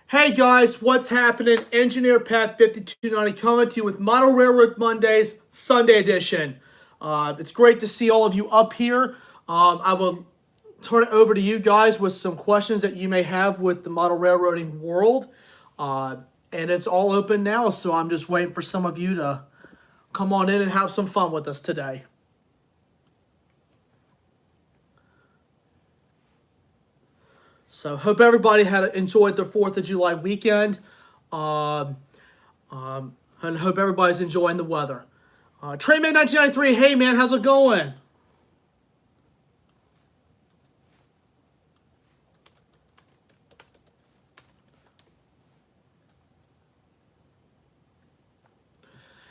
Hey guys, what's happening? Engineer Pat 5290 coming to you with Model Railroad Mondays Sunday edition. It's great to see all of you up here. I will turn it over to you guys with some questions that you may have with the model railroading world. And it's all open now, so I'm just waiting for some of you to come on in and have some fun with us today. So hope everybody had enjoyed their 4th of July weekend. And hope everybody's enjoying the weather. Trainman 1993, hey man, how's it going?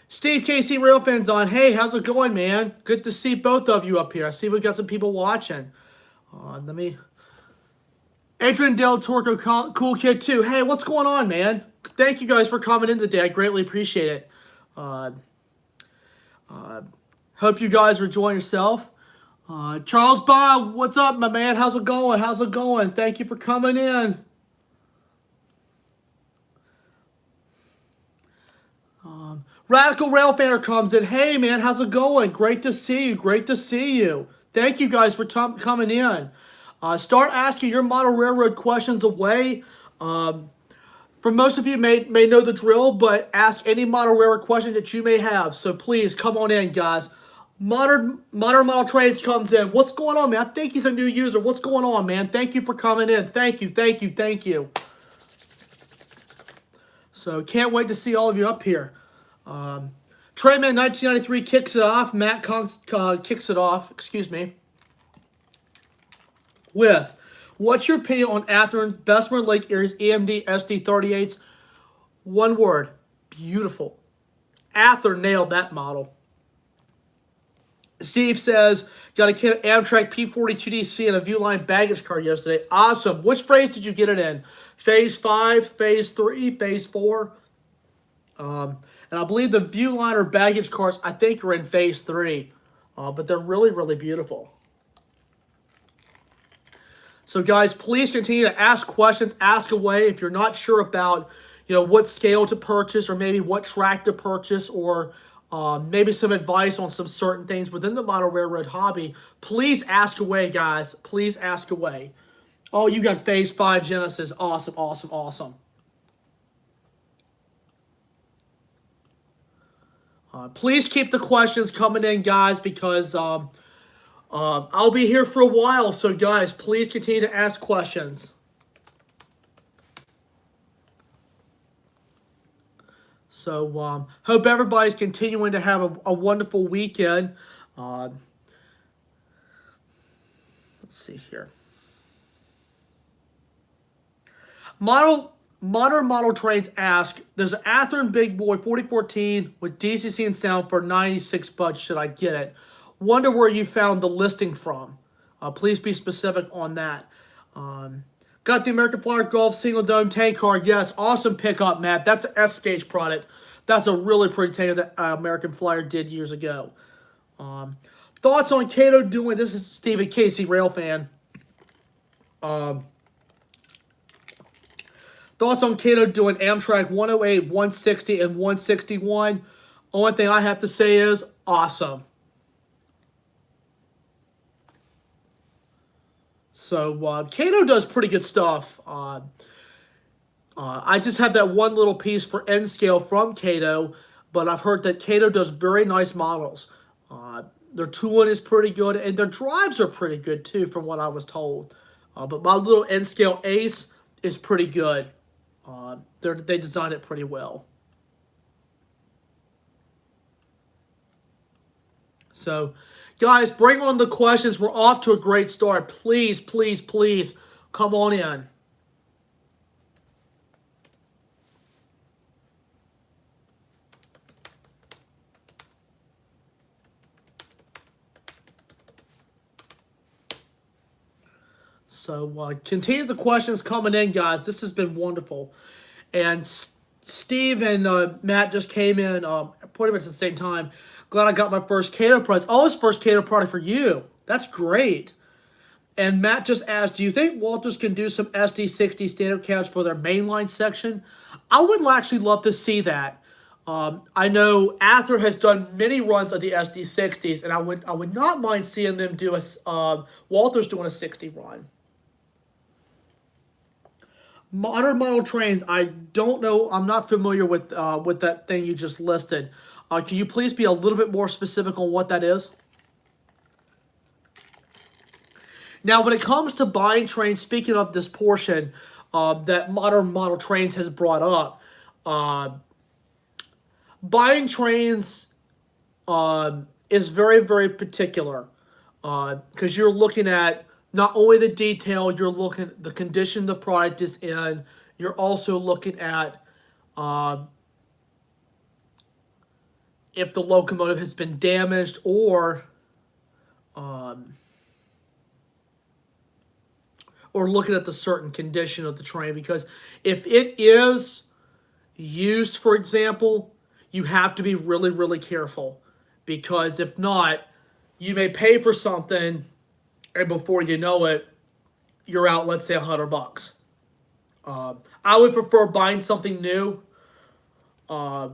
Steve KC Railfans on, hey, how's it going, man? Good to see both of you up here. I see we got some people watching. Let me... Adrian Del Torco, cool kid too. Hey, what's going on, man? Thank you guys for coming in today. I greatly appreciate it. Hope you guys are enjoying yourself. Charles Bob, what's up, my man? How's it going? How's it going? Thank you for coming in. Radical Railfanner comes in. Hey, man, how's it going? Great to see you. Great to see you. Thank you guys for coming in. Start asking your model railroad questions away. For most of you may know the drill, but ask any model railroad question that you may have. So please come on in, guys. Modern Model Trades comes in. What's going on, man? I think he's a new user. What's going on, man? Thank you for coming in. Thank you, thank you, thank you. So can't wait to see all of you up here. Trayman 1993 kicks it off. Matt kicks it off. Excuse me. With, what's your opinion on Athearn's Bessemer Lake Erie's EMD SD38s? One word, beautiful. Athearn nailed that model. Steve says, got a kid at Amtrak P42DC and a Viewline baggage car yesterday. Awesome. Which phase did you get it in? Phase 5, Phase 3, Phase 4? And I believe the Viewliner baggage cars, I think, are in Phase 3. But they're really, really beautiful. So guys, please continue to ask questions, ask away. If you're not sure about, what scale to purchase or maybe what track to purchase or maybe some advice on some certain things within the model railroad hobby, please ask away, guys. Please ask away. Oh, you got Phase 5 Genesis. Awesome, awesome, awesome. Please keep the questions coming in, guys, because... I'll be here for a while, so guys, please continue to ask questions. So, hope everybody's continuing to have a wonderful weekend. Let's see here. Model Trains ask, there's an Athearn Big Boy 4014 with DCC and sound for $96. Should I get it? Wonder where you found the listing from. Please be specific on that. Got the American Flyer Golf Single Dome tank car. Yes, awesome pickup, Matt. That's an S-Gauge product. That's a really pretty tank that American Flyer did years ago. Thoughts on Cato doing, this is Stephen Casey, Railfan. Thoughts on Cato doing Amtrak 108, 160, and 161. Only thing I have to say is awesome. So, Cato does pretty good stuff. I just have that one little piece for N scale from Cato, but I've heard that Cato does very nice models. Their tooling is pretty good, and their drives are pretty good too, from what I was told. But my little N scale Ace is pretty good. They designed it pretty well. So... guys, bring on the questions. We're off to a great start. Please, please, please come on in. So continue the questions coming in, guys. This has been wonderful. And Steve and Matt just came in pretty much at the same time. Glad I got my first Cato product. Oh, it's first Cato product for you. That's great. And Matt just asked, do you think Walters can do some SD60 standard cabs for their mainline section? I would actually love to see that. I know Ather has done many runs of the SD60s, and I would not mind seeing them do a Walters doing a 60 run. Modern model trains, I don't know. I'm not familiar with that thing you just listed. Can you please be a little bit more specific on what that is? Now, when it comes to buying trains, speaking of this portion that Modern Model Trains has brought up, buying trains is very, very particular because you're looking at not only the detail, you're looking at the condition the product is in, you're also looking at if the locomotive has been damaged or looking at the certain condition of the train, because if it is used, for example, you have to be really, really careful, because if not, you may pay for something and before you know it, you're out, let's say, $100. I would prefer buying something new. I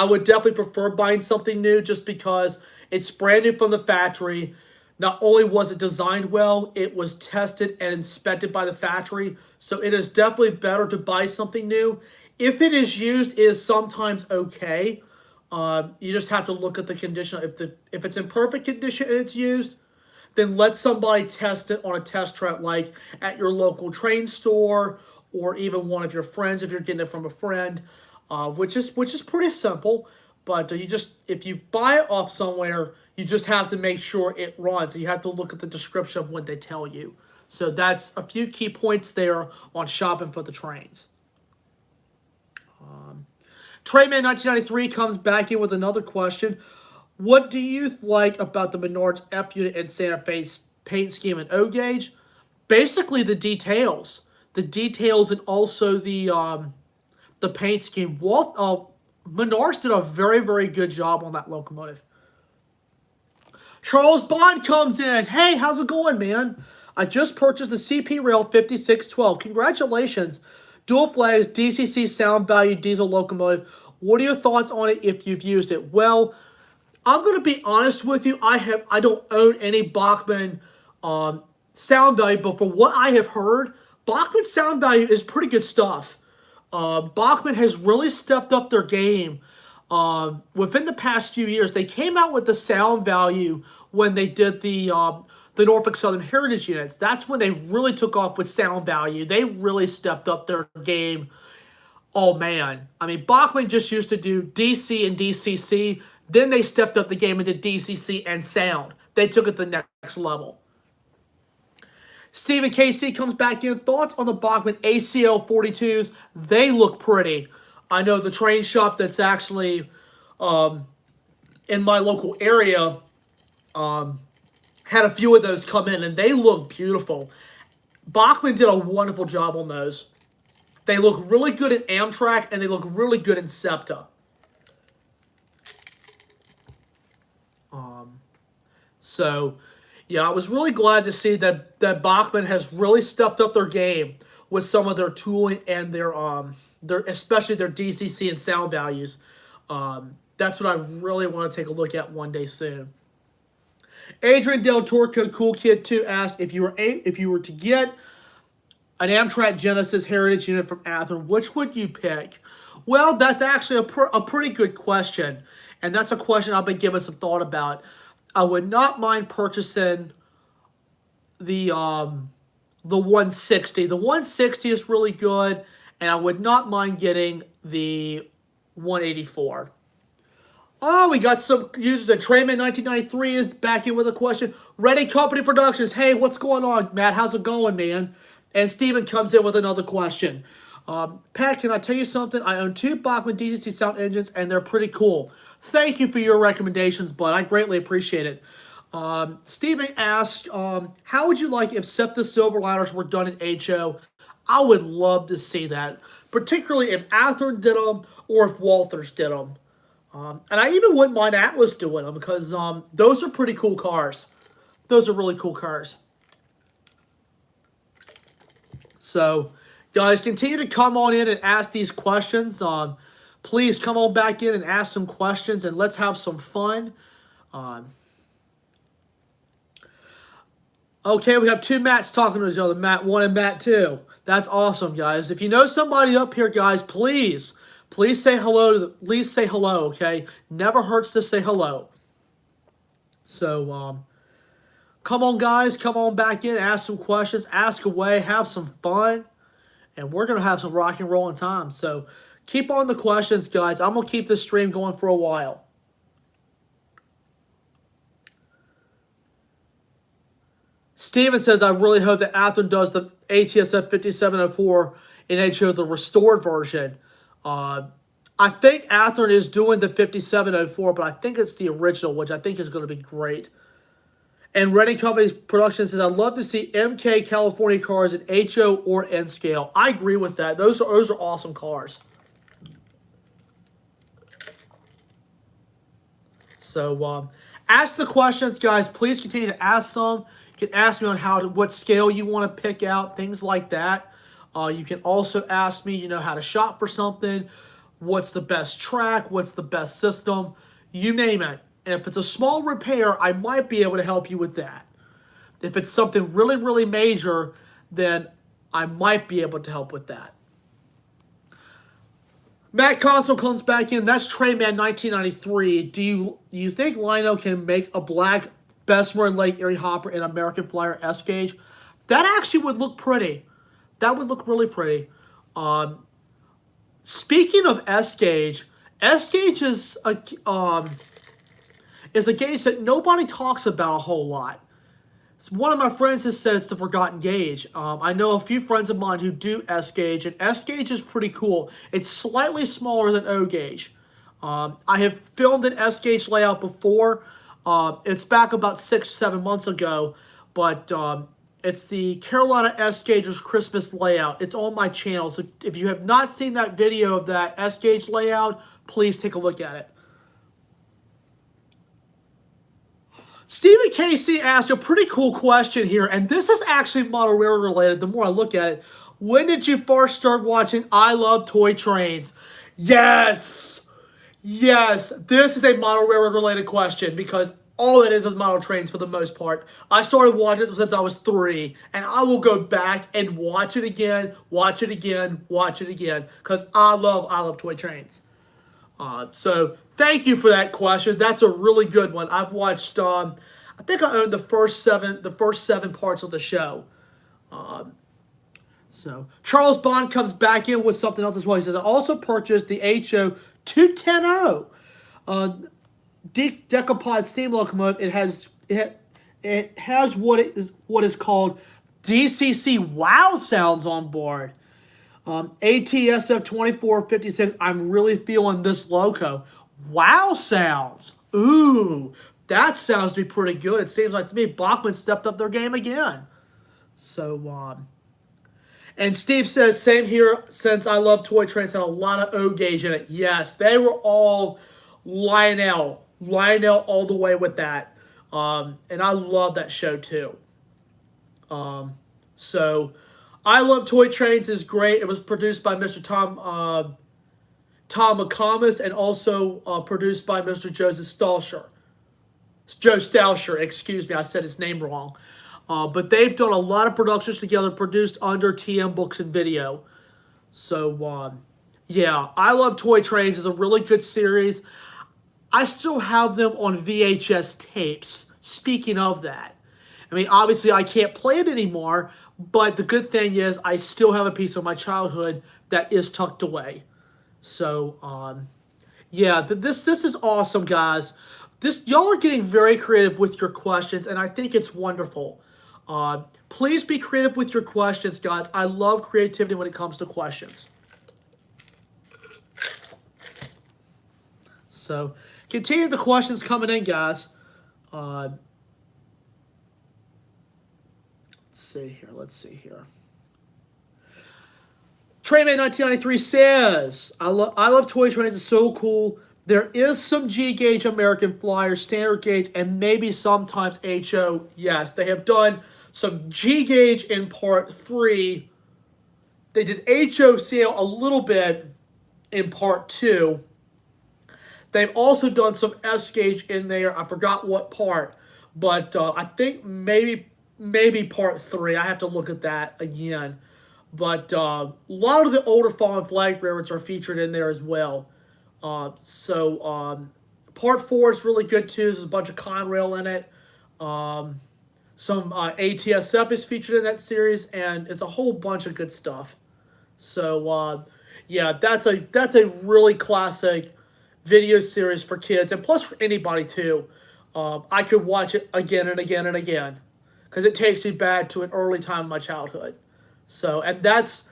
would definitely prefer buying something new just because it's brand new from the factory. Not only was it designed well, it was tested and inspected by the factory. So it is definitely better to buy something new. If it is used, it is sometimes okay. You just have to look at the condition. If it's in perfect condition and it's used, then let somebody test it on a test track, like at your local train store or even one of your friends if you're getting it from a friend, which is pretty simple. But if you buy it off somewhere, you just have to make sure it runs. You have to look at the description of what they tell you. So that's a few key points there on shopping for the trains. Trainman 1993 comes back in with another question. What do you like about the Menards F unit and Santa Fe paint scheme and O gauge? Basically the details. The details and also the paint scheme. Menards did a very, very good job on that locomotive. Charles Bond comes in. Hey, how's it going, man? I just purchased the CP Rail 5612. Congratulations. Dual flags, DCC sound value diesel locomotive. What are your thoughts on it if you've used it? Well, I'm going to be honest with you. I don't own any Bachmann sound value, but for what I have heard, Bachmann sound value is pretty good stuff. Bachmann has really stepped up their game within the past few years. They came out with the sound value when they did the Norfolk Southern Heritage units. That's when they really took off with sound value. They really stepped up their game. Oh, man. I mean, Bachmann just used to do DC and DCC. Then they stepped up the game into DCC and sound. They took it to the next level. Stephen KC comes back in. Thoughts on the Bachmann ACL 42s? They look pretty. I know the train shop that's actually in my local area had a few of those come in, and they look beautiful. Bachmann did a wonderful job on those. They look really good in Amtrak, and they look really good in SEPTA. So, yeah, I was really glad to see that Bachmann has really stepped up their game with some of their tooling and their especially their DCC and sound values. That's what I really want to take a look at one day soon. Adrian Del Torco, Cool Kid 2, asked if you were to get an Amtrak Genesis Heritage unit from Anthem, which would you pick? Well, that's actually a pretty good question, and that's a question I've been giving some thought about. I would not mind purchasing the 160. The 160 is really good, and I would not mind getting the 184. Oh, we got some users. The Trainman 1993 is back in with a question. Ready Company Productions. Hey, what's going on, Matt? How's it going, man? And Steven comes in with another question. Pat, can I tell you something? I own 2 Bachmann DCC sound engines, and they're pretty cool. Thank you for your recommendations, bud. I greatly appreciate it. Steven asked, how would you like if SEPTA Silverliners were done in HO? I would love to see that, particularly if Ather did them or if Walters did them. And I even wouldn't mind Atlas doing them because those are pretty cool cars. Those are really cool cars. So, guys, continue to come on in and ask these questions. Please come on back in and ask some questions, and let's have some fun. Okay, we have two Matts talking to each other, Matt 1 and Matt 2. That's awesome, guys. If you know somebody up here, guys, please say hello. At least say hello, okay? Never hurts to say hello. So, come on, guys. Come on back in. Ask some questions. Ask away. Have some fun. And we're going to have some rock and rolling time. So, keep on the questions, guys. I'm going to keep this stream going for a while. Steven says, I really hope that Anthem does the ATSF 5704 in HO, the restored version. I think Anthem is doing the 5704, but I think it's the original, which I think is going to be great. And Redding Company Production says, I'd love to see MK California cars in HO or N scale. I agree with that. Those are awesome cars. So, ask the questions, guys. Please continue to ask some. You can ask me on what scale you want to pick out, things like that. You can also ask me, how to shop for something. What's the best track? What's the best system? You name it. And if it's a small repair, I might be able to help you with that. If it's something really, really major, then I might be able to help with that. Matt Console comes back in. That's Trainman 1993. Do you think Lionel can make a black Bessemer and Lake Erie hopper in American Flyer S gauge? That actually would look pretty. That would look really pretty. Speaking of S gauge is a gauge that nobody talks about a whole lot. One of my friends has said it's the forgotten gauge. I know a few friends of mine who do S gauge, and S gauge is pretty cool. It's slightly smaller than O gauge. I have filmed an S gauge layout before. It's back about 6-7 months ago, but it's the Carolina S gauge's Christmas layout. It's on my channel, so if you have not seen that video of that S gauge layout, please take a look at it. Stephen Casey asked a pretty cool question here, and this is actually model railroad related the more I look at it. When did you first start watching I Love Toy Trains? Yes! Yes, this is a model railroad related question because all it is model trains for the most part. I started watching it since I was 3, and I will go back and watch it again, watch it again, watch it again, because I love toy trains. So thank you for that question. That's a really good one. I've watched. I think I own the first seven parts of the show. So Charles Bond comes back in with something else as well. He says, I also purchased the HO 210 decapod steam locomotive. It has what is called DCC wow sounds on board. ATSF 2456. I'm really feeling this loco. Wow sounds. Ooh, that sounds to be pretty good. It seems like to me Bachman stepped up their game again. So and Steve says, same here, since I Love Toy Trains had a lot of O gauge in it. Yes, they were all Lionel all the way with that. And I love that show too. So I Love Toy Trains is great. It was produced by Mr. Tom McComas and also produced by Mr. Joseph Stalsher. Joe Stalsher, excuse me, I said his name wrong. But they've done a lot of productions together, produced under TM Books and Video. So, yeah, I Love Toy Trains is a really good series. I still have them on VHS tapes. Speaking of that, I mean, obviously I can't play it anymore, but the good thing is I still have a piece of my childhood that is tucked away. So, yeah, this is awesome, guys. Y'all are getting very creative with your questions, and I think it's wonderful. Please be creative with your questions, guys. I love creativity when it comes to questions. So, continue the questions coming in, guys. Let's see here. Trainman 1993 says, I love Toy Trains. It's so cool. There is some G gauge American Flyer, standard gauge, and maybe sometimes HO. Yes, they have done some G gauge in part 3 They did HOCL a little bit in part 2. They've also done some S gauge in there. I forgot what part, but I think maybe part 3. I have to look at that again. But a lot of the older fallen flag railroads are featured in there as well. Part 4 is really good too. There's a bunch of Conrail in it. Some ATSF is featured in that series, and it's a whole bunch of good stuff. So yeah, that's a really classic video series for kids, and plus for anybody too. I could watch it again and again and again because it takes me back to an early time of my childhood. So, and that's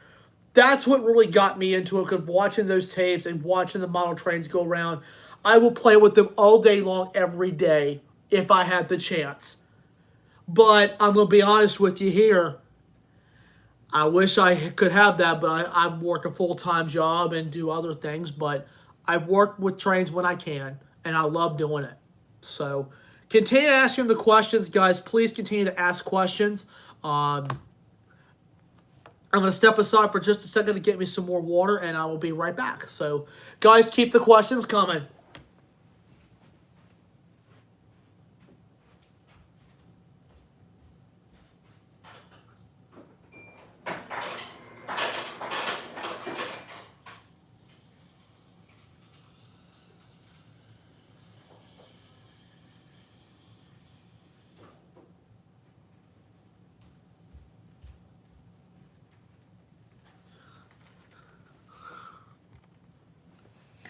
what really got me into it, because watching those tapes and watching the model trains go around, I will play with them all day long, every day, if I had the chance. But I'm going to be honest with you here. I wish I could have that, but I work a full-time job and do other things. But I work with trains when I can, and I love doing it. So continue asking the questions, guys. Please continue to ask questions. I'm going to step aside for just a second to get me some more water, and I will be right back. So, guys, keep the questions coming.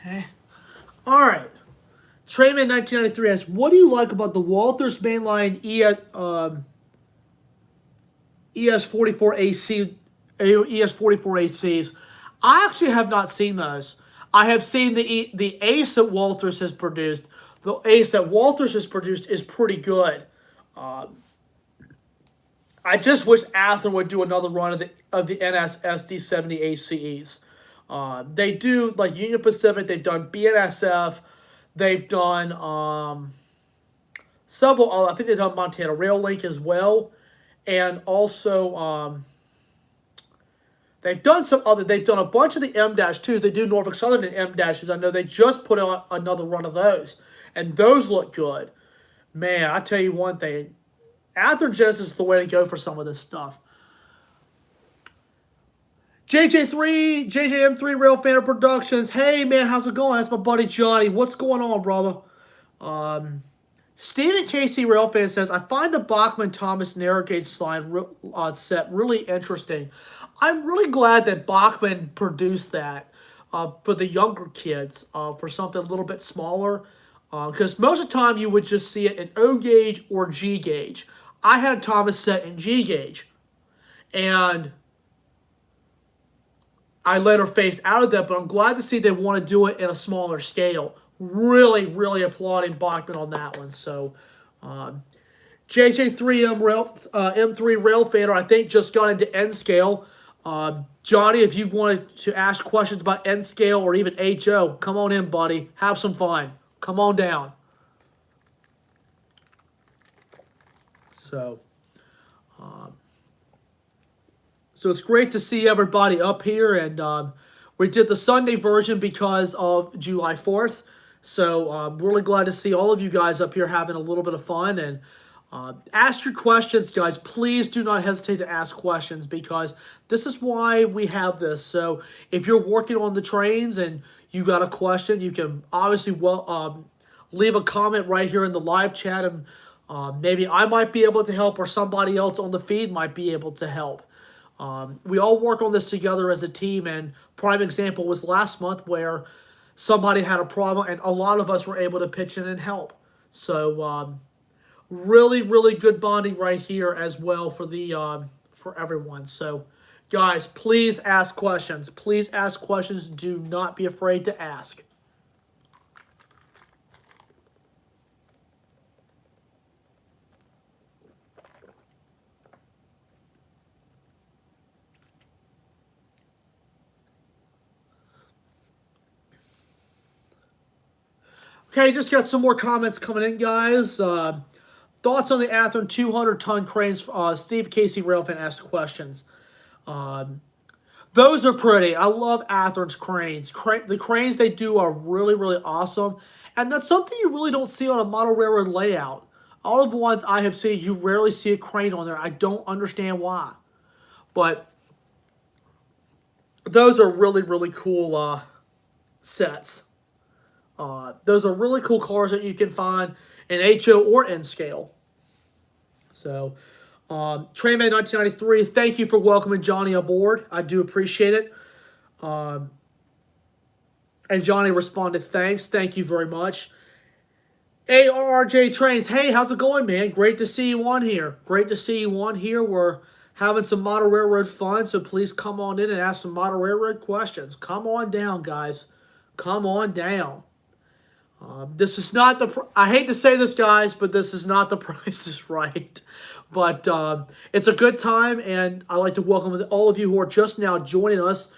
Okay. All right. Trainman 1993 asks, what do you like about the Walthers mainline ES44AC ES44ACs? I actually have not seen those. I have seen the Ace that Walters has produced. The Ace that Walters has produced is pretty good. I just wish Anthem would do another run of the NS SD70 ACEs. They do, like Union Pacific, they've done BNSF, they've done several, I think they've done Montana Rail Link as well, and also they've done a bunch of the M-2s. They do Norfolk Southern and M-2s. I know they just put on another run of those, and those look good. Man, I tell you one thing, Atherogenesis is the way to go for some of this stuff. JJM3 Railfanner Productions. Hey, man, how's it going? That's my buddy Johnny. What's going on, brother? Stephen Casey Railfan says, I find the Bachman-Thomas narrow gauge slide set really interesting. I'm really glad that Bachman produced that for the younger kids, for something a little bit smaller. Because most of the time you would just see it in O gauge or G gauge. I had Thomas set in G gauge. And I later phased out of that, but I'm glad to see they want to do it in a smaller scale. Really, really applauding Bachman on that one. So, JJ3M M3 Railfanner, I think, just got into N scale. Johnny, if you wanted to ask questions about N scale or even HO, come on in, buddy. Have some fun. Come on down. So it's great to see everybody up here, and we did the Sunday version because of July 4th. So I'm really glad to see all of you guys up here having a little bit of fun. And ask your questions, guys. Please do not hesitate to ask questions, because this is why we have this. So if you're working on the trains and you got a question, you can obviously leave a comment right here in the live chat, and maybe I might be able to help, or somebody else on the feed might be able to help. We all work on this together as a team, and prime example was last month where somebody had a problem and a lot of us were able to pitch in and help. So really, really good bonding right here as well for everyone. So guys, please ask questions. Please ask questions. Do not be afraid to ask. Okay, just got some more comments coming in, guys. Thoughts on the Anthem 200-ton cranes? Steve Casey Railfan asked questions. Those are pretty. I love Athens cranes. The cranes they do are really, really awesome. And that's something you really don't see on a model railroad layout. All of the ones I have seen, you rarely see a crane on there. I don't understand why. But those are really, really cool sets. Those are really cool cars that you can find in HO or N scale. So, Trainman 1993, thank you for welcoming Johnny aboard. I do appreciate it. And Johnny responded, thanks. Thank you very much. ARRJ Trains, hey, how's it going, man? Great to see you on here. Great to see you on here. We're having some model railroad fun, so please come on in and ask some model railroad questions. Come on down, guys. Come on down. This is not the, I hate to say this, guys, but this is not the Price is Right. But it's a good time, and I'd like to welcome all of you who are just now joining us.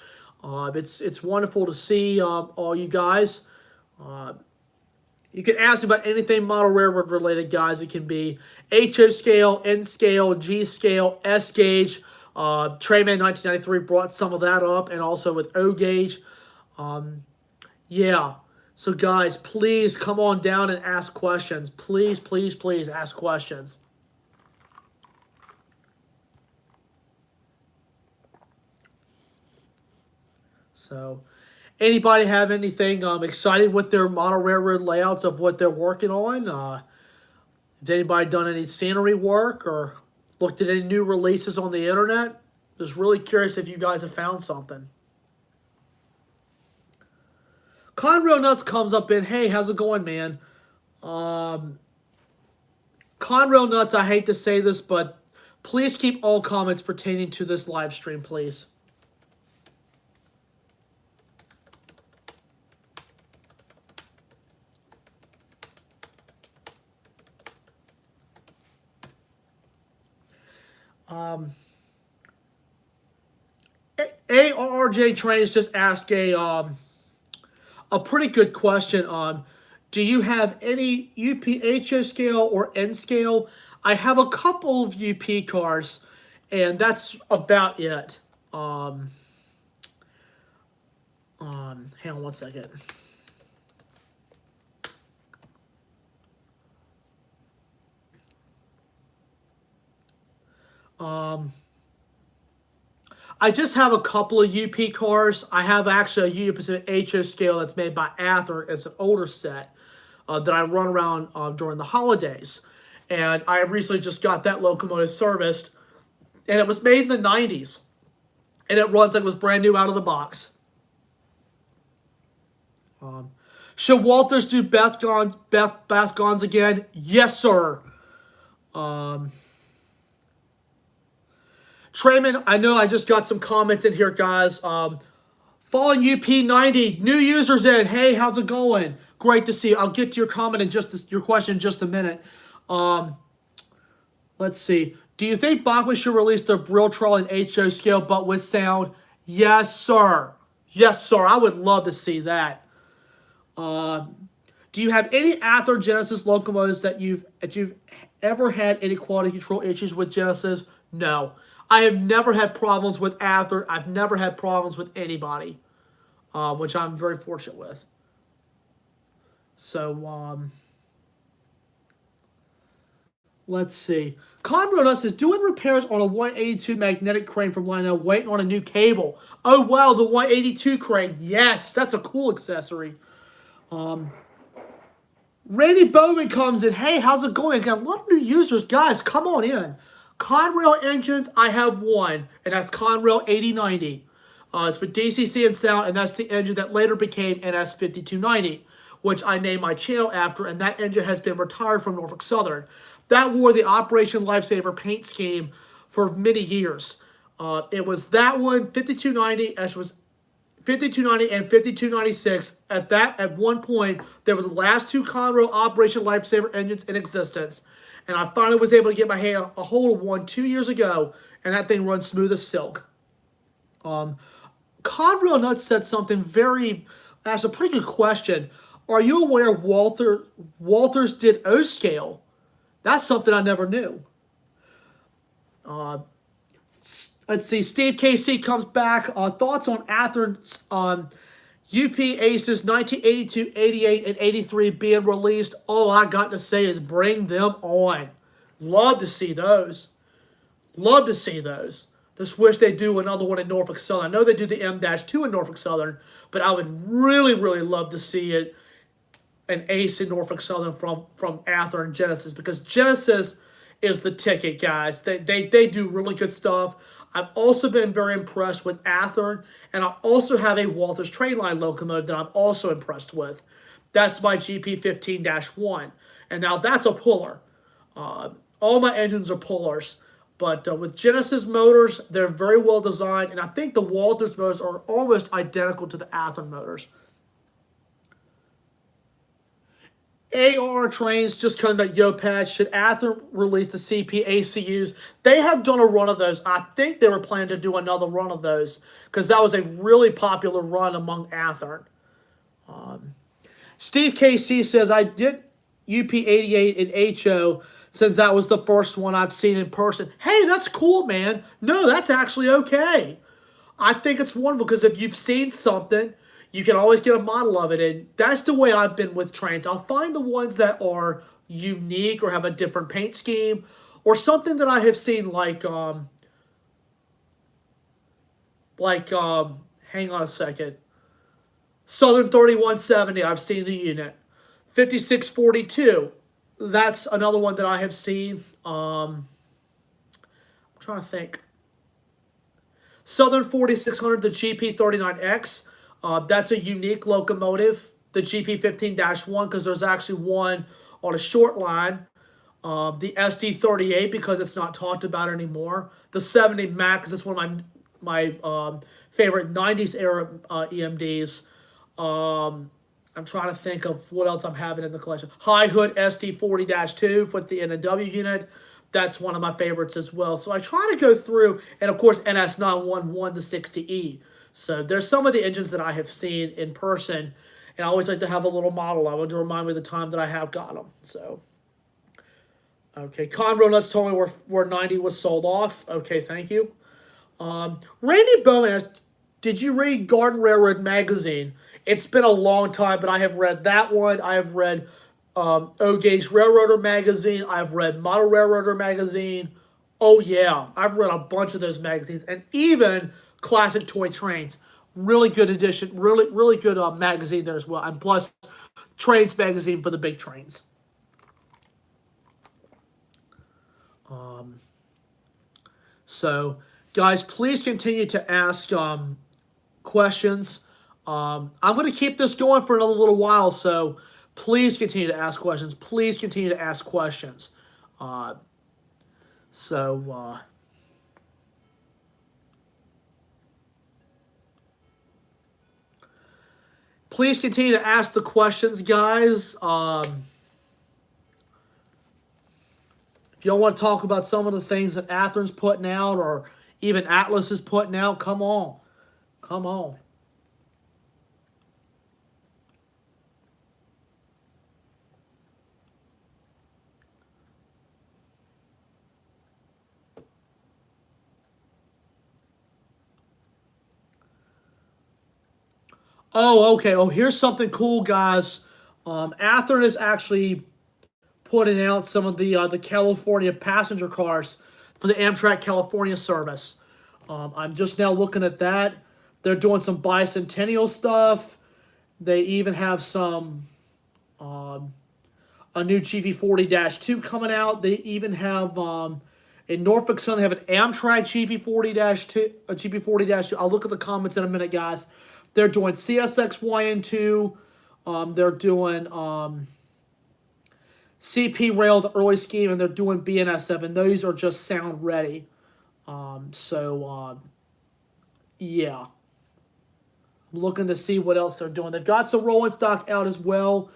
It's wonderful to see all you guys. You can ask about anything model railroad related, guys. It can be HO scale, N scale, G scale, S gauge. Trainman 1993 brought some of that up, and also with O gauge. Yeah. So, guys, please come on down and ask questions. Please, please, please ask questions. So, anybody have anything excited with their model railroad layouts of what they're working on? Has anybody done any scenery work or looked at any new releases on the internet? Just really curious if you guys have found something. Conrail Nuts comes up in, hey, how's it going, man? Conrail Nuts, I hate to say this, but please keep all comments pertaining to this live stream, please. ARRJ Trains just asked a pretty good question on, do you have any HO scale or N scale? I have a couple of UP cars, and that's about it. Hang on one second. I just have a couple of UP cars. I have actually a Union Pacific HO scale that's made by Ather. It's an older set that I run around during the holidays. And I recently just got that locomotive serviced. And it was made in the 90s. And it runs like it was brand new out of the box. Should Walters do Bathgons again? Yes, sir. Trayman, I know I just got some comments in here, guys. Fallen UP90, new users in. Hey, how's it going? Great to see you. I'll get to your comment and your question in just a minute. Let's see. Do you think Bachman should release their Brill Troll in HO scale but with sound? Yes, sir. Yes, sir. I would love to see that. Do you have any Ather Genesis locomotives that you've ever had any quality control issues with Genesis? No. I have never had problems with Ather. I've never had problems with anybody, which I'm very fortunate with. So, let's see. Conrad says, doing repairs on a 182 magnetic crane from Lionel, waiting on a new cable. Oh, wow, the 182 crane. Yes, that's a cool accessory. Randy Bowman comes in. Hey, how's it going? I got a lot of new users. Guys, come on in. Conrail engines, I have one, and that's Conrail 8090. It's with DCC and sound, and that's the engine that later became NS5290, which I named my channel after, and that engine has been retired from Norfolk Southern. That wore the Operation Lifesaver paint scheme for many years. It was that one, 5290, as was 5290 and 5296. At one point, they were the last two Conrail Operation Lifesaver engines in existence. And I finally was able to get my hand a hold of one 2 years ago, and that thing runs smooth as silk. Conrail Nuts said something asked a pretty good question. Are you aware Walters did O-scale? That's something I never knew. Let's see. Steve KC comes back. Thoughts on Athens UP Aces 1982, 88, and 83 being released. All I got to say is bring them on. Love to see those. Love to see those. Just wish they do another one in Norfolk Southern. I know they do the M-2 in Norfolk Southern, but I would really, really love to see it an ace in Norfolk Southern from Athern and Genesis, because Genesis is the ticket, guys. They do really good stuff. I've also been very impressed with Athern, and I also have a Walters train line locomotive that I'm also impressed with. That's my GP15-1, and now that's a puller. All my engines are pullers, but with Genesis motors, they're very well designed, and I think the Walters motors are almost identical to the Athern motors. AR trains just coming back. Yo, Pat, should Athern release the CP ACUs? They have done a run of those. I think they were planning to do another run of those because that was a really popular run among Athern. Steve KC says, I did UP88 and HO since that was the first one I've seen in person. Hey, that's cool, man. No, that's actually okay. I think it's wonderful because if you've seen something, you can always get a model of it, and that's the way I've been with trains. I'll find the ones that are unique or have a different paint scheme, or something that I have seen like hang on a second. Southern 3170, I've seen the unit. 5642, that's another one that I have seen. I'm trying to think. Southern 4600, the GP39X. That's a unique locomotive, the GP15-1, because there's actually one on a short line. The SD38, because it's not talked about anymore. The 70 Mac, because it's one of my favorite 90s era EMDs. I'm trying to think of what else I'm having in the collection. High Hood SD40-2 with the NW unit. That's one of my favorites as well. So I try to go through, and of course NS911, the 60E. So there's some of the engines that I have seen in person, and I always like to have a little model of them to remind me of the time that I have got them. So, okay, Conroe Nuts told me where 90 was sold off. Okay, thank you. Randy Bowman asked, did you read Garden Railroad magazine? It's been a long time, but I have read that one. I have read O-Gauge Railroader magazine. I've read Model Railroader magazine. Oh, yeah. I've read a bunch of those magazines, and even Classic Toy Trains. Really good edition. Really good magazine there as well. And plus, Trains magazine for the big trains. So, guys, please continue to ask questions. I'm going to keep this going for another little while, so please continue to ask questions. Please continue to ask questions. Please continue to ask the questions, guys. If y'all want to talk about some of the things that Athern's putting out, or even Atlas is putting out, come on. Come on. Oh, okay. Oh, here's something cool, guys. Athern is actually putting out some of the California passenger cars for the Amtrak California service. I'm just now looking at that. They're doing some bicentennial stuff. They even have some a new GP40-2 coming out. They even have in Norfolk Southern, they have an Amtrak GP40-2, a GP40-2. I'll look at the comments in a minute, guys. They're doing CSXYN2. They're doing CP Rail, the early scheme, and they're doing BNSF, and those are just sound ready. Yeah. I'm looking to see what else they're doing. They've got some rolling stock out as well.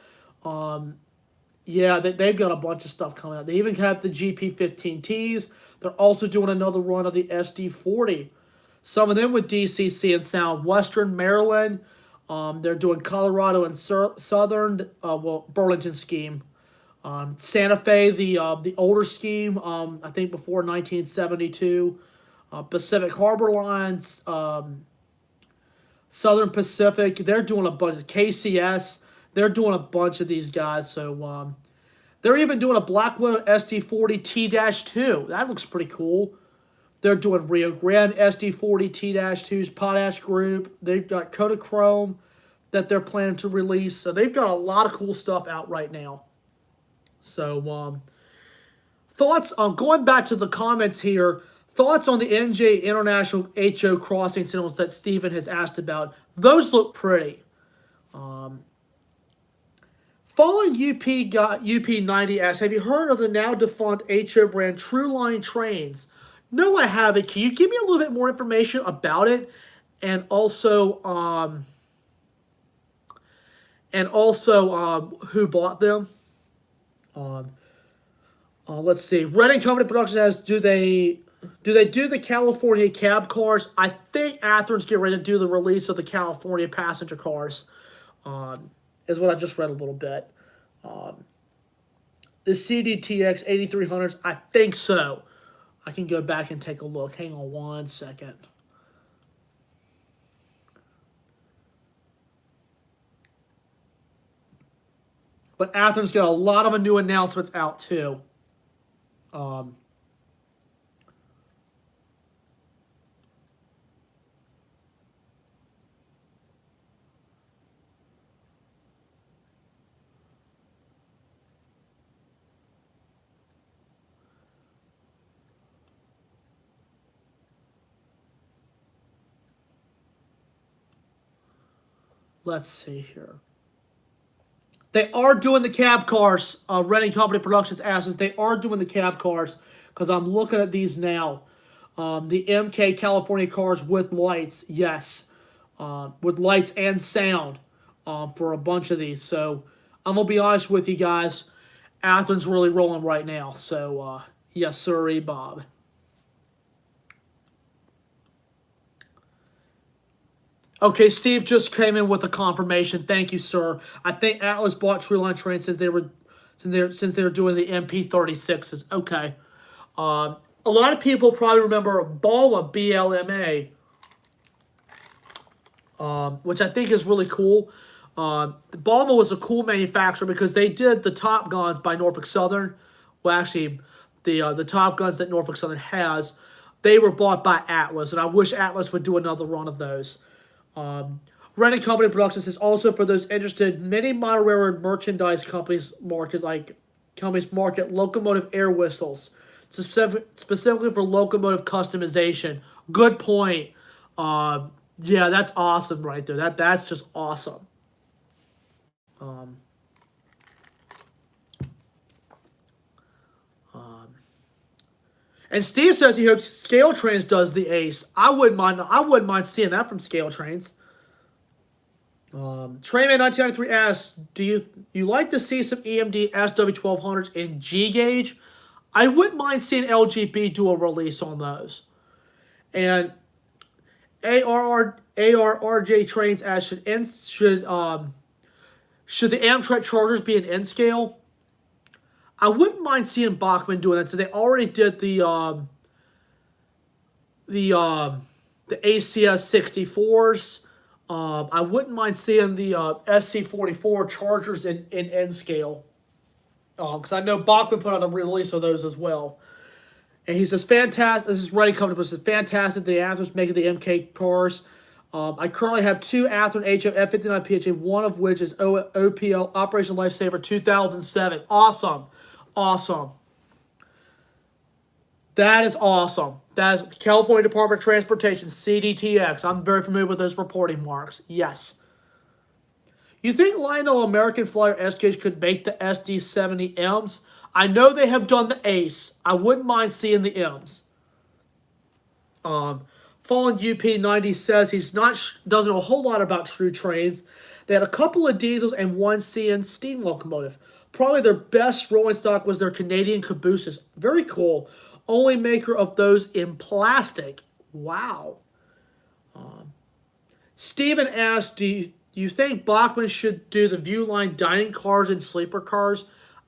Yeah, they've got a bunch of stuff coming out. They even have the GP15Ts. They're also doing another run of the SD40. Some of them with DCC and Sound. Western Maryland. They're doing Colorado and Southern, Burlington scheme. Santa Fe, the older scheme, I think before 1972. Pacific Harbor Lines, Southern Pacific, they're doing a bunch of KCS. They're doing a bunch of these guys. So they're even doing a Black Widow SD40 T-2. That looks pretty cool. They're doing Rio Grande SD40 T-2s, Potash Group. They've got Kodachrome that they're planning to release. So they've got a lot of cool stuff out right now. So thoughts on going back to the comments here. Thoughts on the NJ International HO crossing signals that Steven has asked about. Those look pretty. Following UP90 asks, have you heard of the now defunct HO brand True Line trains? No, I haven't. Can you give me a little bit more information about it? And also who bought them? Let's see. Redding Company Production has, do they do the California cab cars? I think Athens get ready to do the release of the California passenger cars. Is what I just read a little bit. The CDTX 8300s, I think so. I can go back and take a look. Hang on one second. But Athens got a lot of new announcements out too. Let's see here. They are doing the cab cars. Redding Company Productions asks, they are doing the cab cars because I'm looking at these now. The MK California cars with lights, yes. With lights and sound for a bunch of these. So I'm going to be honest with you guys. Athens really rolling right now. So yes, sirree, Bob. Okay, Steve just came in with a confirmation. Thank you, sir. I think Atlas bought True Line Train since they were doing the MP36s. Okay. A lot of people probably remember Balma BLMA, which I think is really cool. Balma was a cool manufacturer because they did the Top Guns by Norfolk Southern. Well, actually, the Top Guns that Norfolk Southern has, they were bought by Atlas, and I wish Atlas would do another run of those. Redding Company Productions is also for those interested. Many model railroad merchandise companies market locomotive air whistles, specifically for locomotive customization. Good point. Yeah, that's awesome right there. That's just awesome. And Steve says he hopes Scale Trains does the Ace. I wouldn't mind seeing that from Scale Trains. Trainman 1993 asks, do you like to see some EMD SW1200s in G gauge? I wouldn't mind seeing Lgbt do a release on those. And ARRJ Trains asks, should the Amtrak Chargers be an N scale? I wouldn't mind seeing Bachmann doing that. So they already did the ACS 64s. I wouldn't mind seeing the SC44 Chargers in N scale. Because I know Bachmann put out a release of those as well. And he says, fantastic. This is Redding Company, but says, fantastic. The Athens making the MK cars. I currently have two Athearn HO F59 PHA, one of which is OPL Operation Lifesaver 2007. Awesome. Awesome. That is awesome. That is California Department of Transportation, CDTX. I'm very familiar with those reporting marks. Yes. You think Lionel American Flyer SKs could make the SD70Ms? I know they have done the Ace. I wouldn't mind seeing the M's. Fallen UP90 says he's doesn't know a whole lot about True Trains. They had a couple of diesels and one CN steam locomotive. Probably their best rolling stock was their Canadian cabooses. Very cool. Only maker of those in plastic. Wow. Steven asked, do you think Bachmann should do the Viewline dining cars and sleeper cars?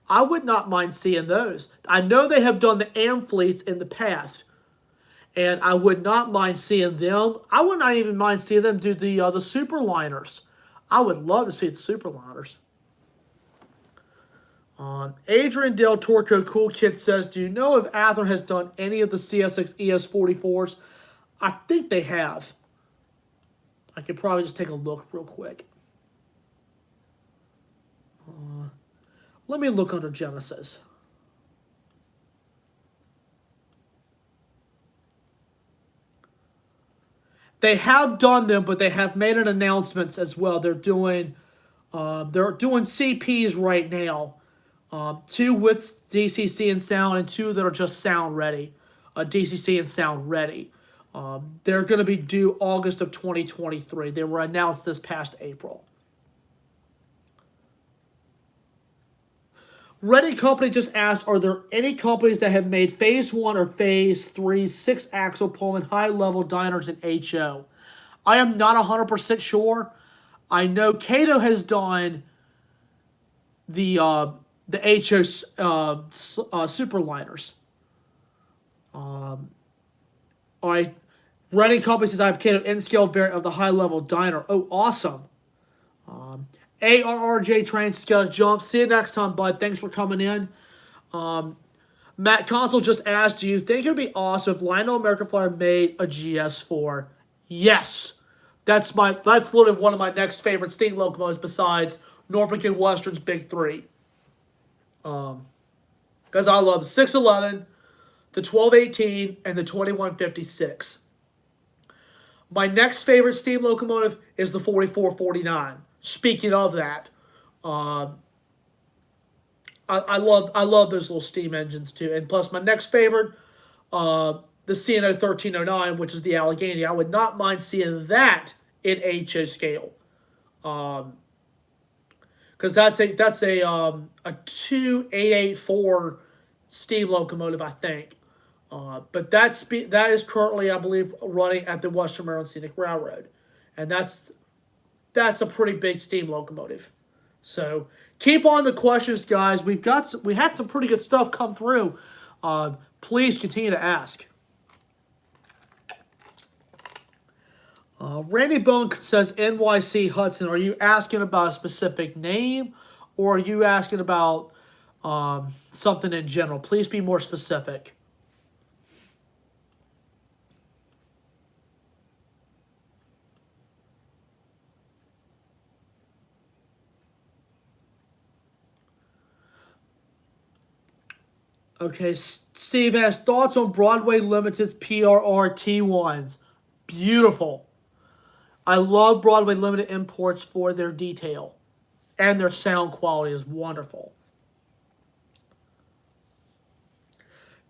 I would not mind seeing those. I know they have done the AM fleets in the past. And I would not mind seeing them. I would not even mind seeing them do the Superliners. I would love to see the Superliners. Adrian Del Torco Cool Kid says, do you know if Anthem has done any of the CSX ES44s? I think they have. I could probably just take a look real quick. Let me look under Genesis. They have done them, but they have made an announcements as well. They're doing CPs right now. 2 with DCC and sound, and 2 that are just sound ready. DCC and sound ready. They're going to be due August of 2023. They were announced this past April. Ready Company just asked, are there any companies that have made Phase 1 or Phase 3 6-axle Pullman high-level diners in HO? I am not 100% sure. I know Cato has done the HO Superliners. All right. Ready Company says, I have Cato N-scale variant of the high-level diner. Oh, awesome. ARRJ Trains got a jump. See you next time, bud. Thanks for coming in. Matt Consul just asked, do you think it would be awesome if Lionel American Flyer made a GS4? Yes. That's literally one of my next favorite steam locomotives besides Norfolk and Western's Big Three. Because I love the 611, the 1218, and the 2156. My next favorite steam locomotive is the 4449. Speaking of that, I love those little steam engines too. And plus, my next favorite, the CNO 1309, which is the Allegheny. I would not mind seeing that in HO scale, because that's a 2884 steam locomotive, I think. But that is currently, I believe, running at the Western Maryland Scenic Railroad, and that's a pretty big steam locomotive. So keep on the questions, guys. We had some pretty good stuff come through. Please continue to ask. Randy Bone says, NYC Hudson, are you asking about a specific name, or are you asking about something in general? Please be more specific. Okay, Steve has thoughts on Broadway Limited's PRR T1s. Beautiful. I love Broadway Limited imports for their detail. And their sound quality is wonderful.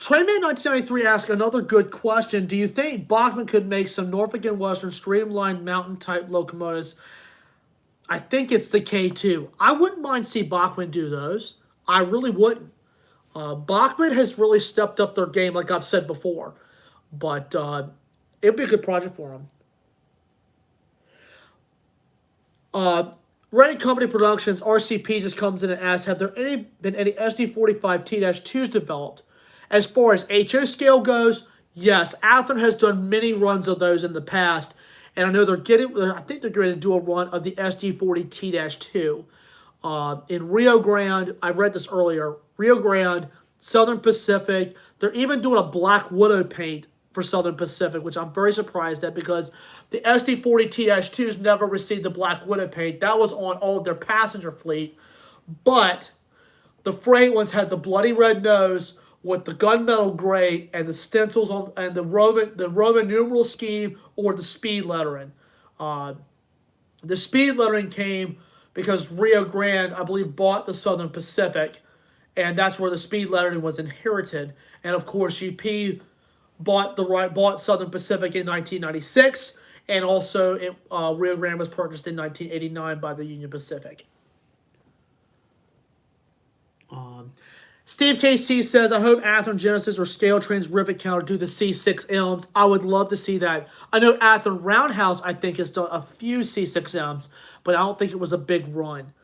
Trainman1993 asks another good question. Do you think Bachmann could make some Norfolk and Western streamlined mountain-type locomotives? I think it's the K2. I wouldn't mind seeing Bachmann do those. I really wouldn't. Bachmann has really stepped up their game, like I've said before. But it'd be a good project for them. Ready Company Productions, RCP, just comes in and asks, have there been any SD45 T-2s developed? As far as HO scale goes, yes. Anthem has done many runs of those in the past. And I know I think they're going to do a run of the SD40 T-2. In Rio Grande, I read this earlier, Rio Grande, Southern Pacific. They're even doing a Black Widow paint for Southern Pacific, which I'm very surprised at because the SD40 T-2s never received the Black Widow paint. That was on all of their passenger fleet. But the freight ones had the bloody red nose with the gunmetal gray and the stencils on and the Roman numeral scheme or the speed lettering. The speed lettering came because Rio Grande, I believe, bought the Southern Pacific, and that's where the speed lettering was inherited. And of course, UP bought Southern Pacific in 1996, and also Rio Grande was purchased in 1989 by the Union Pacific. Steve KC says, I hope Anthem Genesis or Scale Train's Rivet Counter do the C6Ms. I would love to see that. I know Anthem Roundhouse, I think, has done a few C6Ms, but I don't think it was a big run.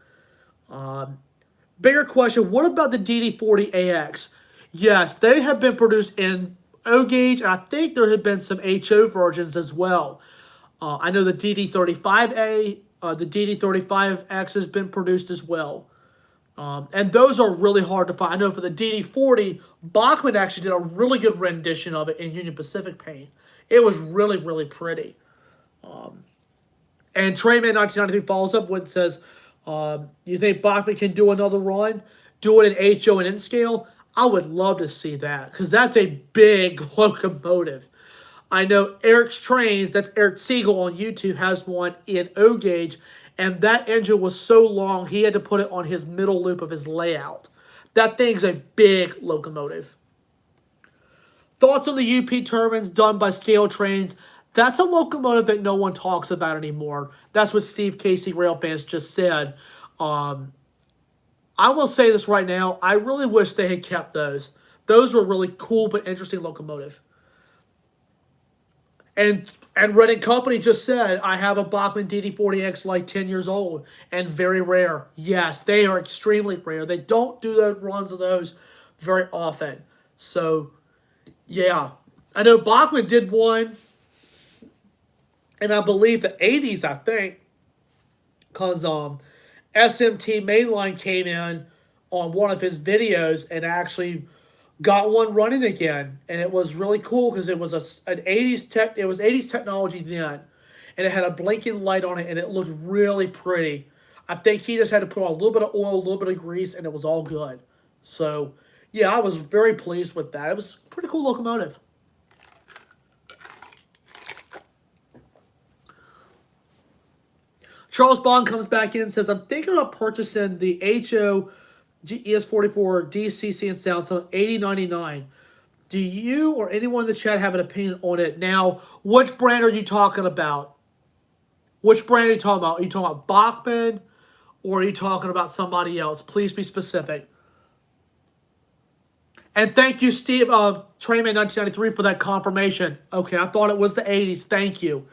Bigger question, what about the DD40AX? Yes, they have been produced in O gauge, and I think there have been some HO versions as well. I know the DD35A, the DD35X has been produced as well. And those are really hard to find. I know for the DD40, Bachman actually did a really good rendition of it in Union Pacific paint. It was really, really pretty. And Trayman1993 follows up and says, you think Bachman can do another run? Do it in HO and N scale? I would love to see that, because that's a big locomotive. I know Eric's Trains, that's Eric Siegel on YouTube, has one in O gauge, and that engine was so long he had to put it on his middle loop of his layout. That thing's a big locomotive. Thoughts on the UP turbines done by Scale Trains? That's a locomotive that no one talks about anymore. That's what Steve Casey Railfans just said. I will say this right now. I really wish they had kept those. Those were really cool but interesting locomotive. And Red & Company just said, I have a Bachmann DD40X like 10 years old and very rare. Yes, they are extremely rare. They don't do those runs of those very often. So, yeah. I know Bachmann did one, and I believe the 80s, I think, because SMT Mainline came in on one of his videos and actually got one running again, and it was really cool because it was an 80s tech. It was 80s technology then, and it had a blinking light on it, and it looked really pretty. I think he just had to put on a little bit of oil, a little bit of grease, and it was all good. So, yeah, I was very pleased with that. It was a pretty cool locomotive. Charles Bond comes back in and says, I'm thinking about purchasing the HO ES44 DCC and Sound Sound 8099. Do you or anyone in the chat have an opinion on it? Now, which brand are you talking about? Which brand are you talking about? Are you talking about Bachmann, or are you talking about somebody else? Please be specific. And thank you, Steve, Trayman1993, for that confirmation. Okay, I thought it was the 80s. Thank you.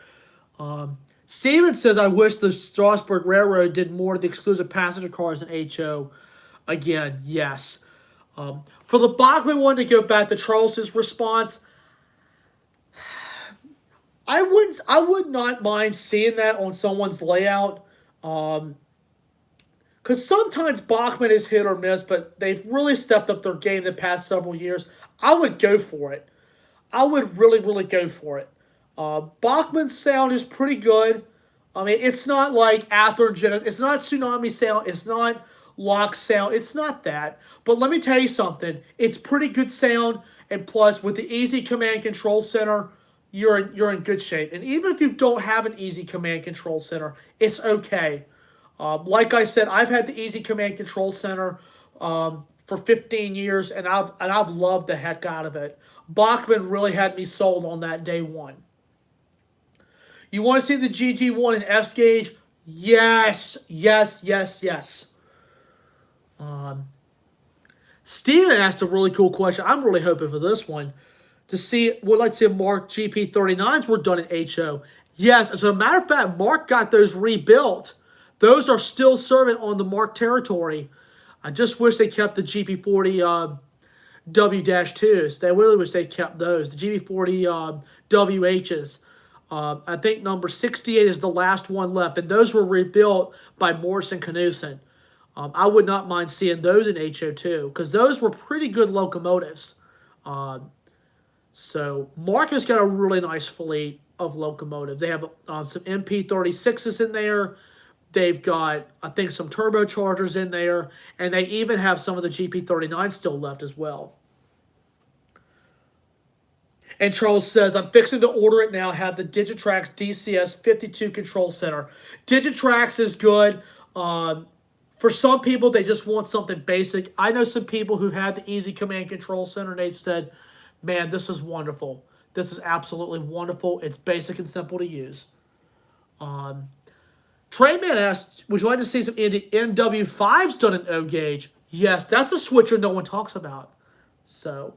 Steven says, I wish the Strasburg Railroad did more of the exclusive passenger cars in HO. Again, yes. For the Bachmann one, to go back to Charles's response, I would not mind seeing that on someone's layout. Because sometimes Bachmann is hit or miss, but they've really stepped up their game the past several years. I would go for it. I would really, really go for it. Bachmann's sound is pretty good. I mean, it's not like Athergen. It's not Tsunami sound. It's not Lock sound. It's not that. But let me tell you something. It's pretty good sound. And plus, with the Easy Command Control Center, you're in good shape. And even if you don't have an Easy Command Control Center, it's okay. Like I said, I've had the Easy Command Control Center for 15 years, and I've loved the heck out of it. Bachmann really had me sold on that day one. You want to see the GG1 and S gauge? Yes, yes, yes, yes. Steven asked a really cool question. I'm really hoping for this one. Would like to see if Mark GP39s were done in HO. Yes, as a matter of fact, Mark got those rebuilt. Those are still serving on the Mark territory. I just wish they kept the GP40 W-2s. I really wish they kept those. The GP40 WHs. I think number 68 is the last one left, and those were rebuilt by Morrison Knudsen. I would not mind seeing those in HO too, because those were pretty good locomotives. So Mark has got a really nice fleet of locomotives. They have some MP36s in there. They've got, I think, some turbochargers in there, and they even have some of the GP39s still left as well. And Charles says, I'm fixing to order it now. Have the Digitrax DCS 52 Control Center. Digitrax is good. For some people, they just want something basic. I know some people who've had the Easy Command Control Center, and they said, man, this is wonderful. This is absolutely wonderful. It's basic and simple to use. Trayman asked, would you like to see some NW5s done in O gauge? Yes, that's a switcher no one talks about. So,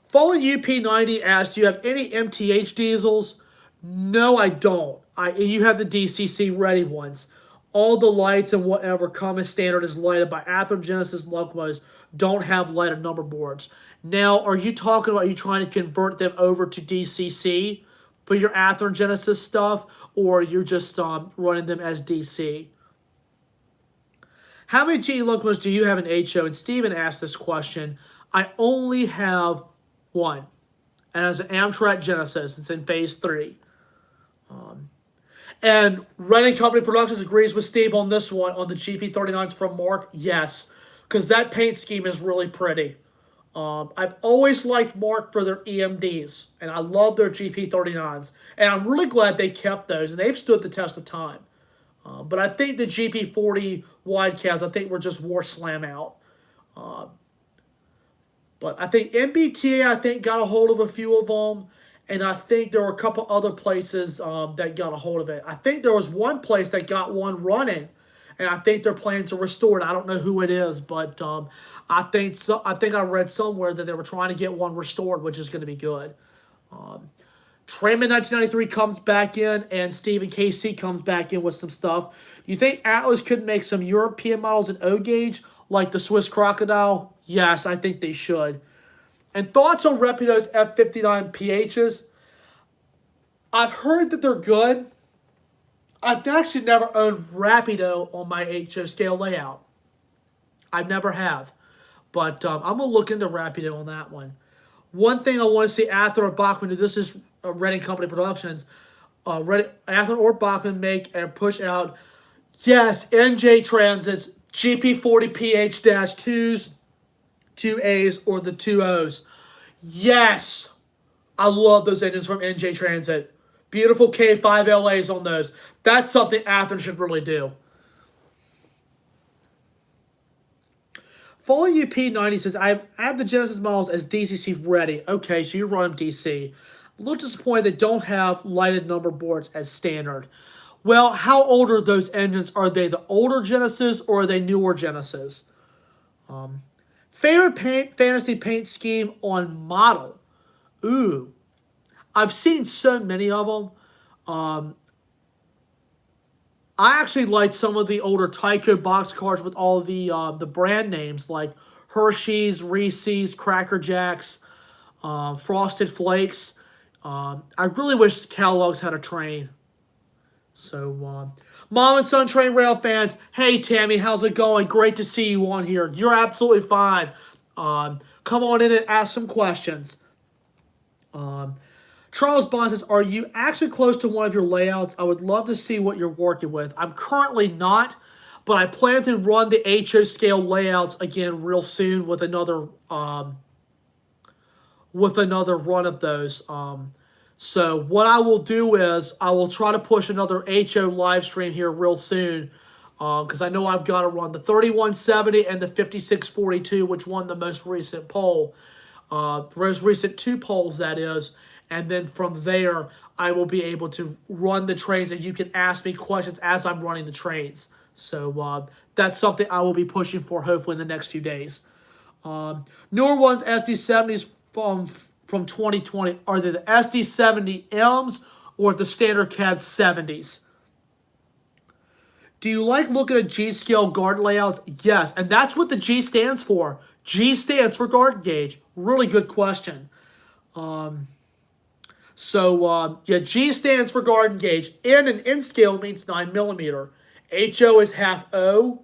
Fallen UP90 asked, do you have any MTH diesels? No, I don't. You have the DCC ready ones. All the lights and whatever come as standard is lighted by Athergenesis locomotives. don't have lighted number boards. Now, are you talking about you trying to convert them over to DCC for your Athearn Genesis stuff, or you're just running them as DC? How many GE locomotives do you have in HO? And Steven asked this question. I only have one, and it's an Amtrak Genesis. It's in phase 3. And Renting Company Productions agrees with Steve on this one, on the GP39s from Mark. Yes, because that paint scheme is really pretty. I've always liked Mark for their EMDs, and I love their GP39s. And I'm really glad they kept those, and they've stood the test of time. But I think the GP40 wide cabs, I think, were just wore slam out. But I think MBTA, I think, got a hold of a few of them. And I think there were a couple other places that got a hold of it. I think there was one place that got one running, and I think they're planning to restore it. I don't know who it is, but I think I read somewhere that they were trying to get one restored, which is going to be good. Trainman 1993 comes back in, and Stephen KC comes back in with some stuff. Do you think Atlas could make some European models in O gauge, like the Swiss Crocodile? Yes, I think they should. And thoughts on Rapido's F59 PHs? I've heard that they're good. I've actually never owned Rapido on my HO scale layout. I never have. But I'm going to look into Rapido on that one. One thing I want to see Athearn or Bachmann do, this is Renting Company Productions, Athearn or Bachmann make and push out, yes, NJ Transits, GP40 PH-2s, 2As, or the 2Os. Yes! I love those engines from NJ Transit. Beautiful K5 LAs on those. That's something Athearn should really do. Follow UP90 says, I have the Genesis models as DCC ready. Okay, so you run them DC. I'm a little disappointed they don't have lighted number boards as standard. Well, how old are those engines? Are they the older Genesis or are they newer Genesis? Favorite fantasy paint scheme on model? Ooh. I've seen so many of them. I actually like some of the older Tyco boxcars with all of the brand names like Hershey's, Reese's, Cracker Jacks, Frosted Flakes. I really wish catalogs had a train. So, Mom and Son Train Rail fans, hey Tammy, how's it going? Great to see you on here. You're absolutely fine. Come on in and ask some questions. Charles Bond says, are you actually close to one of your layouts? I would love to see what you're working with. I'm currently not, but I plan to run the HO scale layouts again real soon with another run of those. So what I will do is I will try to push another HO live stream here real soon, because I know I've got to run the 3170 and the 5642, which won the most recent poll. Most recent 2 polls, that is. And then from there, I will be able to run the trains, and you can ask me questions as I'm running the trains. So that's something I will be pushing for hopefully in the next few days. Newer ones, SD70s from 2020. Are they the SD70Ms or the standard cab 70s? Do you like looking at G-scale guard layouts? Yes, and that's what the G stands for. G stands for guard gauge. Really good question. Yeah, G stands for garden gauge. N and N scale means 9mm. HO is half O.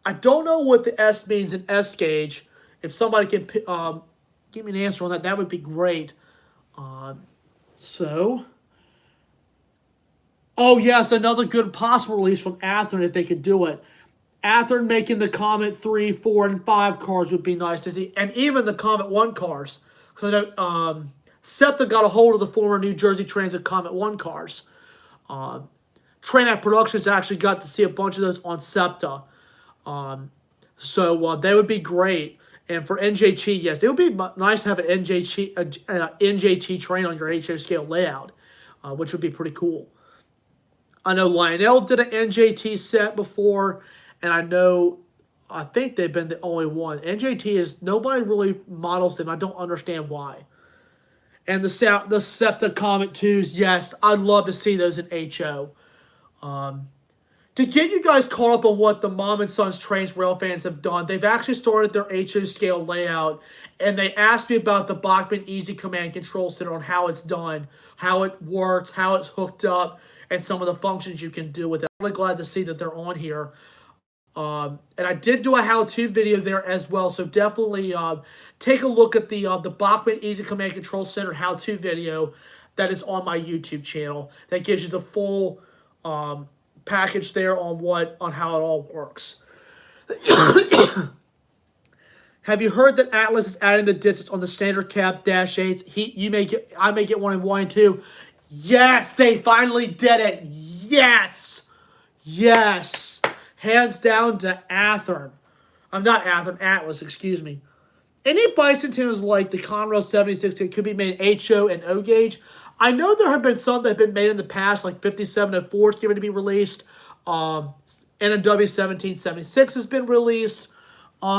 I don't know what the S means in S gauge. If somebody can give me an answer on that, that would be great. Oh yes, another good possible release from Athearn if they could do it. Athearn making the Comet 3, 4, and 5 cars would be nice to see. And even the Comet 1 cars. Because I know SEPTA got a hold of the former New Jersey Transit Comet 1 cars. Train Act Productions actually got to see a bunch of those on SEPTA. They would be great. And for NJT, yes, it would be nice to have an NJT train on your HO scale layout, which would be pretty cool. I know Lionel did an NJT set before, and I think they've been the only one. NJT is, nobody really models them. I don't understand why. And the SEPTA Comet 2s, yes, I'd love to see those in HO. To get you guys caught up on what the Mom and Sons Trains rail fans have done, they've actually started their HO scale layout, and they asked me about the Bachmann Easy Command Control Center on how it's done, how it works, how it's hooked up, and some of the functions you can do with it. I'm really glad to see that they're on here. And I did do a how-to video there as well, so definitely take a look at the Bachmann Easy Command Control Center how-to video that is on my YouTube channel. That gives you the full package there on how it all works. Have you heard that Atlas is adding the digits on the standard cab dash 8s? I may get one in 1 and 2. Yes, they finally did it. Yes. Yes. Hands down to Athearn. I'm not Athearn, Atlas, excuse me. Any bicentennials like the Conrail 76 could be made HO and O gauge. I know there have been some that have been made in the past, like 5704 is given to be released. NW 1776 has been released.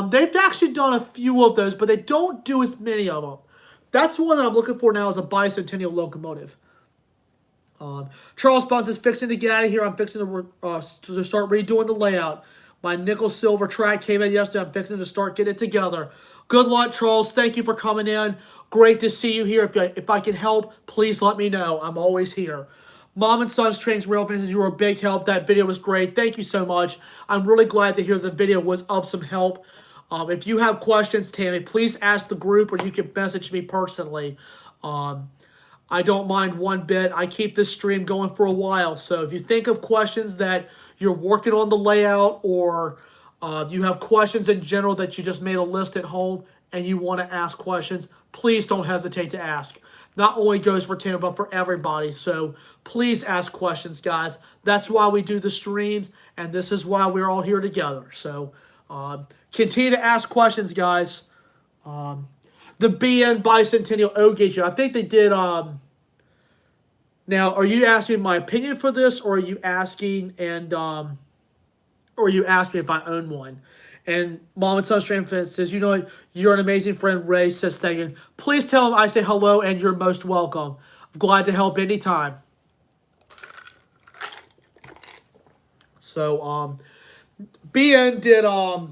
They've actually done a few of those, but they don't do as many of them. That's one that I'm looking for now as a bicentennial locomotive. Charles Bond says, fixing to get out of here. I'm fixing to start redoing the layout. My nickel silver track came in yesterday. I'm fixing to start getting it together. Good luck, Charles. Thank you for coming in. Great to see you here. If I can help, please let me know. I'm always here. Mom and Sons Trains Rail fans, you were a big help. That video was great. Thank you so much. I'm really glad to hear the video was of some help. If you have questions, Tammy, please ask the group or you can message me personally. I don't mind one bit. I keep this stream going for a while. So if you think of questions that you're working on the layout or you have questions in general that you just made a list at home and you want to ask questions, please don't hesitate to ask. Not only goes for Tim, but for everybody. So please ask questions, guys. That's why we do the streams, and this is why we're all here together. So continue to ask questions, guys. The BN Bicentennial O gauge, I think they did. Now, are you asking my opinion for this, or are you asking or are you asking if I own one? And Mom and Son Stream says, you know what? You're an amazing friend. Ray says, thank you. Please tell him I say hello and you're most welcome. I'm glad to help anytime. So, BN did, I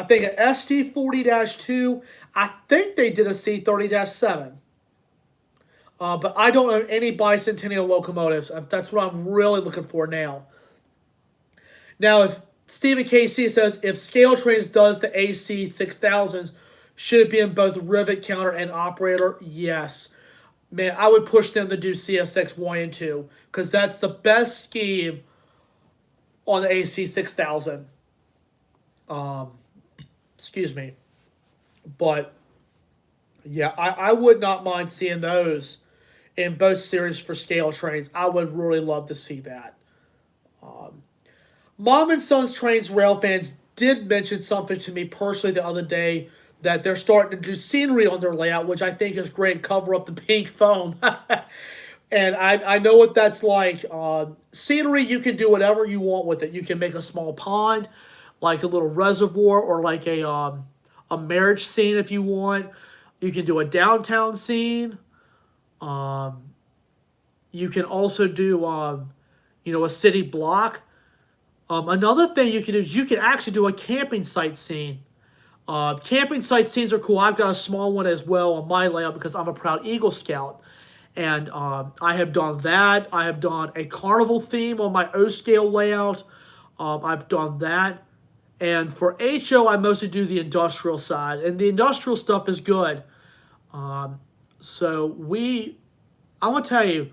think, an ST40-2. I think they did a C30-7. But I don't own any bicentennial locomotives. That's what I'm really looking for now. Now, if Stephen KC says, if Scale Trains does the AC 6000s, should it be in both rivet, counter, and operator? Yes. Man, I would push them to do CSX 1 and 2, because that's the best scheme on the AC 6000. Excuse me. But, yeah, I would not mind seeing those in both series for Scale Trains. I would really love to see that. Mom and Sons Trains rail fans did mention something to me personally the other day, that they're starting to do scenery on their layout, which I think is great, cover up the pink foam. And I know what that's like. Scenery, you can do whatever you want with it. You can make a small pond, like a little reservoir, or like a marriage scene if you want. You can do a downtown scene. You can also do, a city block. Another thing you can do is you can actually do a camping site scene. Camping site scenes are cool. I've got a small one as well on my layout because I'm a proud Eagle Scout. And I have done that. I have done a carnival theme on my O-scale layout. I've done that. And for HO, I mostly do the industrial side. And the industrial stuff is good. So I want to tell you,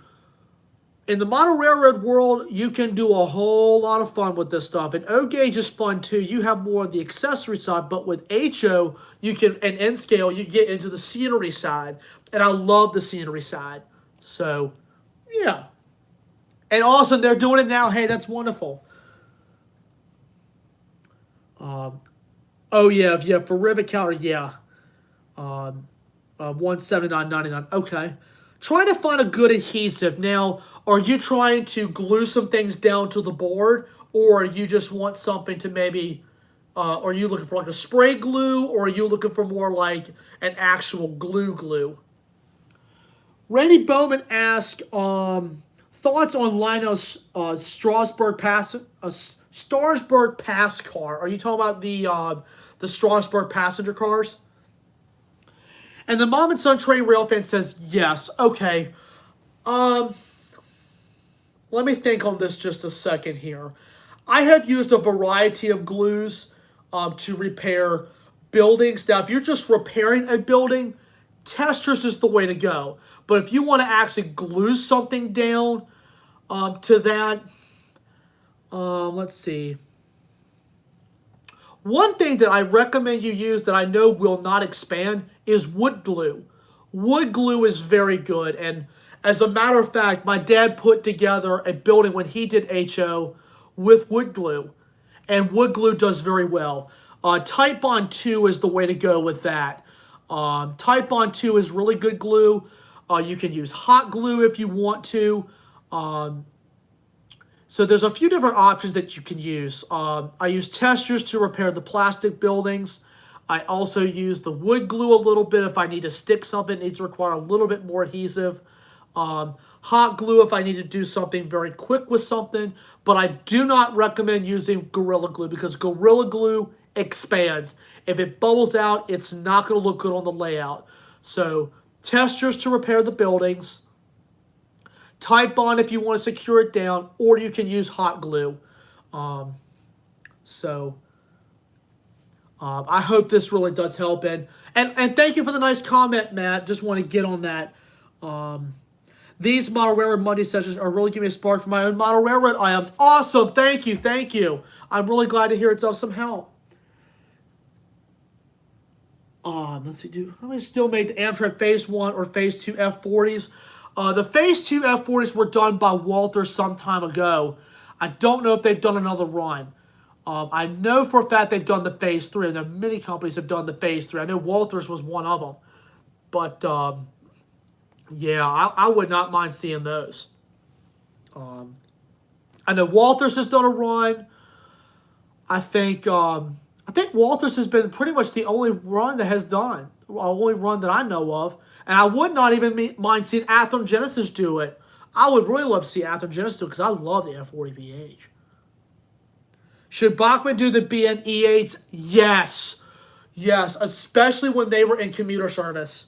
in the model railroad world, you can do a whole lot of fun with this stuff. And O-gauge is fun too. You have more of the accessory side, but with HO, you can, and N-scale, you get into the scenery side. And I love the scenery side. So, yeah. And also, they're doing it now. Hey, that's wonderful. Oh, yeah, for rivet counter, yeah. 179.99. Okay. Trying to find a good adhesive. Now, are you trying to glue some things down to the board, or you just want something to maybe, are you looking for like a spray glue, or are you looking for more like an actual glue? Randy Bowman asked, thoughts on Lionel Strasburg Starsburg Pass car. Are you talking about the Strasbourg passenger cars? And the Mom and Son Train Rail fan says yes. Okay. Let me think on this just a second here. I have used a variety of glues to repair buildings. Now, if you're just repairing a building, Testors is the way to go. But if you want to actually glue something down to that, let's see. One thing that I recommend you use that I know will not expand is wood glue. Wood glue is very good. And as a matter of fact, my dad put together a building when he did HO with wood glue. And wood glue does very well. Type Bond 2 is the way to go with that. Type Bond 2 is really good glue. You can use hot glue if you want to. So there's a few different options that you can use. I use testers to repair the plastic buildings. I also use the wood glue a little bit if I need to stick something. It needs to require a little bit more adhesive. Hot glue if I need to do something very quick with something. But I do not recommend using Gorilla Glue because Gorilla Glue expands. If it bubbles out, it's not going to look good on the layout. So testers to repair the buildings. Type Bond if you want to secure it down, or you can use hot glue. I hope this really does help. And thank you for the nice comment, Matt. Just want to get on that. These Model Railroad Monday sessions are really giving me a spark for my own Model Railroad items. Awesome. Thank you. Thank you. I'm really glad to hear it's of some help. Let's see. Do we still make the Amtrak Phase 1 or Phase 2 F40s? The Phase 2 F40s were done by Walther some time ago. I don't know if they've done another run. I know for a fact they've done the Phase 3, and there are many companies have done the Phase 3. I know Walther's was one of them. But, yeah, I would not mind seeing those. I know Walther's has done a run. I think Walther's has been pretty much the only run that has done. The only run that I know of. And I would not even mind seeing Anthem Genesis do it. I would really love to see Anthem Genesis do it because I love the F40VH. Should Bachmann do the BNE8s? Yes. Yes, especially when they were in commuter service.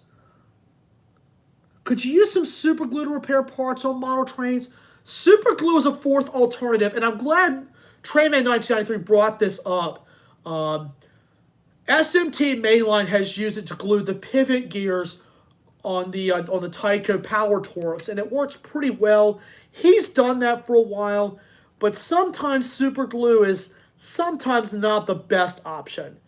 Could you use some Superglue to repair parts on model trains? Superglue is a fourth alternative, and I'm glad Trainman 1993 brought this up. SMT Mainline has used it to glue the pivot gears on the Tyco Power Torques, and it works pretty well. He's done that for a while, but sometimes super glue is sometimes not the best option.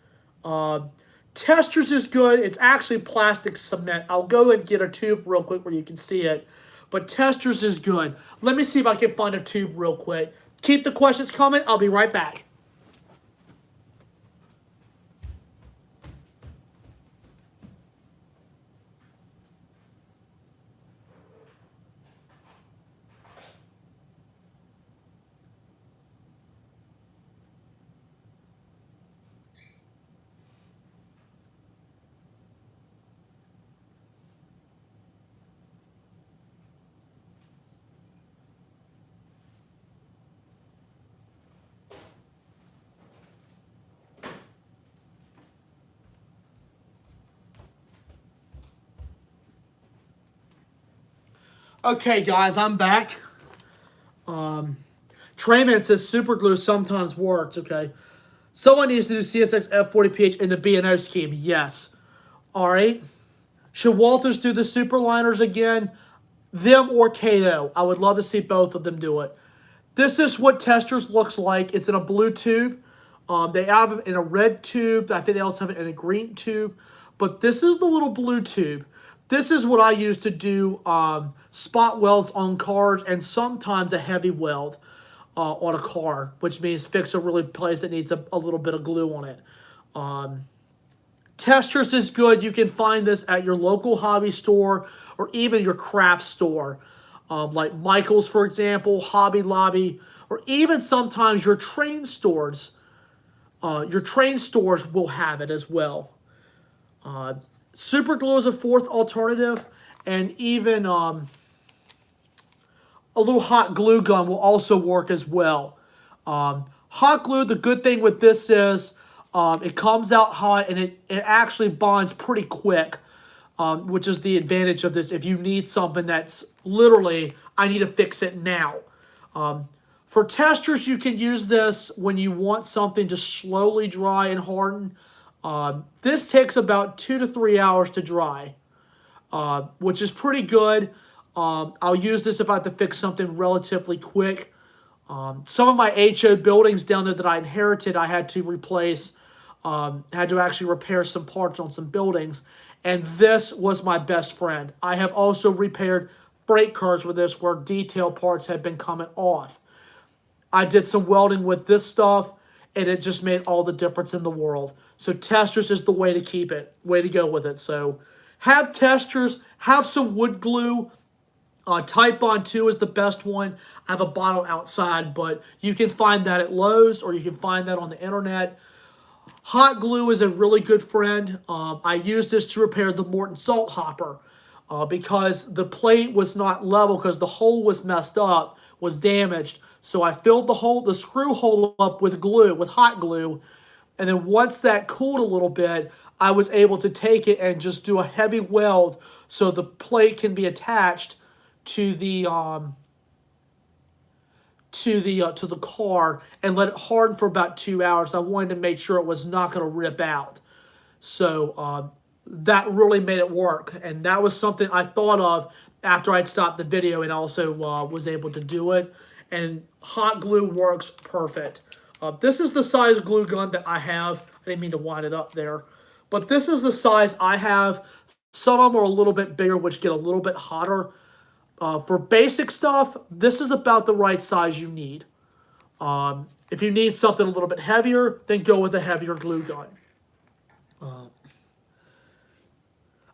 Testers is good. It's actually plastic cement. I'll go and get a tube real quick where you can see it, but Testers is good. Let me see if I can find a tube real quick. Keep the questions coming. I'll be right back. Okay, guys, I'm back. Trayman says superglue sometimes works. Okay. Someone needs to do CSX F40PH in the B&O scheme. Yes. All right. Should Walters do the superliners again? Them or Cato. I would love to see both of them do it. This is what Testers looks like. It's in a blue tube. They have it in a red tube. I think they also have it in a green tube. But this is the little blue tube. This is what I use to do spot welds on cars and sometimes a heavy weld on a car, which means fix a really place that needs a little bit of glue on it. Testers is good. You can find this at your local hobby store or even your craft store. Like Michael's, for example, Hobby Lobby, or even sometimes your train stores. Your train stores will have it as well. Superglue is a fourth alternative, and even a little hot glue gun will also work as well. Hot Hot glue, the good thing with this is it comes out hot and it actually bonds pretty quick, which is the advantage of this if you need something that's literally, I need to fix it now. For testers, you can use this when you want something to slowly dry and harden. This takes about 2 to 3 hours to dry, which is pretty good. I'll use this if I have to fix something relatively quick. Some of my HO buildings down there that I inherited, I had to replace, had to actually repair some parts on some buildings, and this was my best friend. I have also repaired freight cars with this where detail parts had been coming off. I did some welding with this stuff, and it just made all the difference in the world. So testers is the way to keep it, way to go with it. So have testers, have some wood glue. Type Bond 2 is the best one. I have a bottle outside, but you can find that at Lowe's or you can find that on the internet. Hot glue is a really good friend. I used this to repair the Morton salt hopper because the plate was not level because the hole was messed up, was damaged. So I filled the screw hole up with glue, with hot glue. And then once that cooled a little bit, I was able to take it and just do a heavy weld so the plate can be attached to the car and let it harden for about 2 hours. I wanted to make sure it was not going to rip out. So that really made it work. And that was something I thought of after I'd stopped the video and also was able to do it. And hot glue works perfect. This is the size glue gun that I have. I didn't mean to wind it up there. But this is the size I have. Some of them are a little bit bigger, which get a little bit hotter. For basic stuff, this is about the right size you need. If you need something a little bit heavier, then go with a heavier glue gun.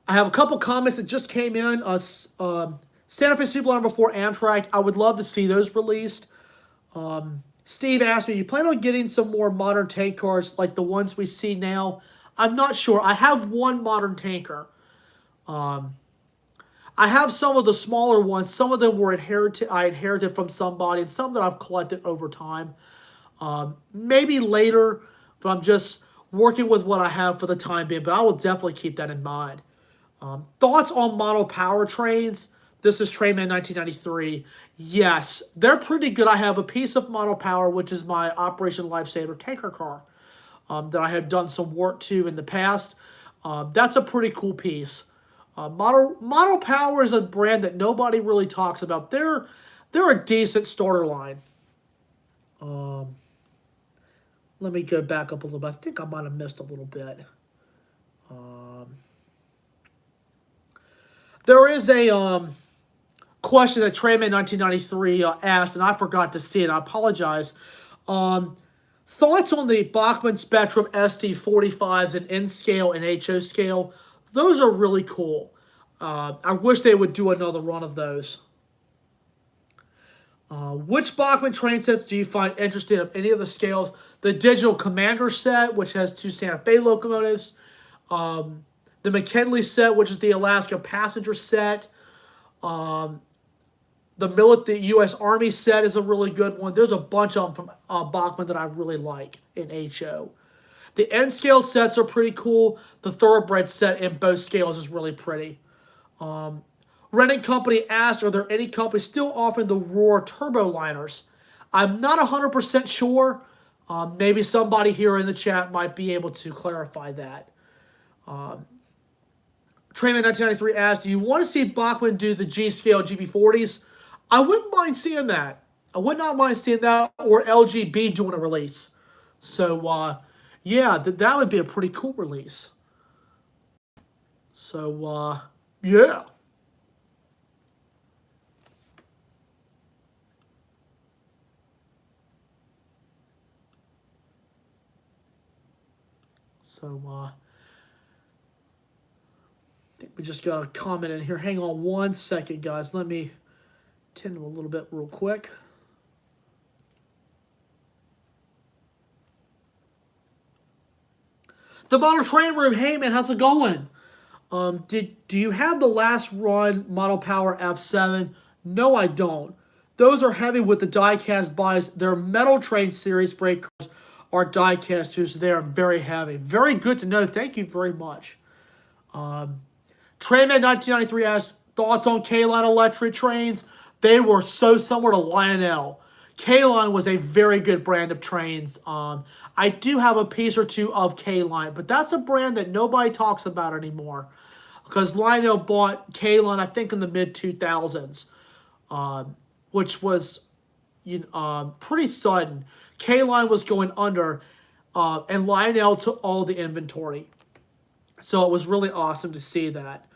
I have a couple comments that just came in. Santa Fe Super number 4 Amtrak. I would love to see those released. Steve asked me, you plan on getting some more modern tank cars like the ones we see now? I'm not sure. I have one modern tanker. I have some of the smaller ones. Some of them were I inherited from somebody, and some that I've collected over time. Maybe later, but I'm just working with what I have for the time being. But I will definitely keep that in mind. Thoughts on model powertrains? This is Trainman 1993. Yes, they're pretty good. I have a piece of Model Power, which is my Operation Lifesaver tanker car that I have done some work to in the past. That's a pretty cool piece. Model Power is a brand that nobody really talks about. They're a decent starter line. Let me go back up a little bit. I think I might have missed a little bit. There is a question that Trainman 1993 asked, and I forgot to see it. I apologize. Thoughts on the Bachmann Spectrum ST45s in N scale and HO scale? Those are really cool. I wish they would do another run of those. Which Bachmann train sets do you find interesting of any of the scales? The Digital Commander set, which has 2 Santa Fe locomotives. The McKinley set, which is the Alaska passenger set. The U.S. Army set is a really good one. There's a bunch of them from Bachmann that I really like in HO. The N-scale sets are pretty cool. The Thoroughbred set in both scales is really pretty. Renting Company asked, are there any companies still offering the Roar turbo liners? I'm not 100% sure. Maybe somebody here in the chat might be able to clarify that. Trainman 1993 asked, do you want to see Bachmann do the G-scale GB40s? I wouldn't mind seeing that. I would not mind seeing that, or LGB doing a release. So, yeah, that would be a pretty cool release. So, yeah. So, I think we just got a comment in here. Hang on 1 second, guys. Let me tend to a little bit real quick. The Model Train Room. Hey, man, how's it going? Do you have the last run Model Power F7? No, I don't. Those are heavy with the die-cast buys. Their Metal Train series freight cars are die-cast too, so they are very heavy. Very good to know. Thank you very much. Trainman1993 asks, thoughts on K-Line electric trains? They were so similar to Lionel. K-Line was a very good brand of trains. I do have a piece or two of K-Line, but that's a brand that nobody talks about anymore. Because Lionel bought K-Line, I think, in the mid-2000s, which was pretty sudden. K-Line was going under, and Lionel took all the inventory. So it was really awesome to see that.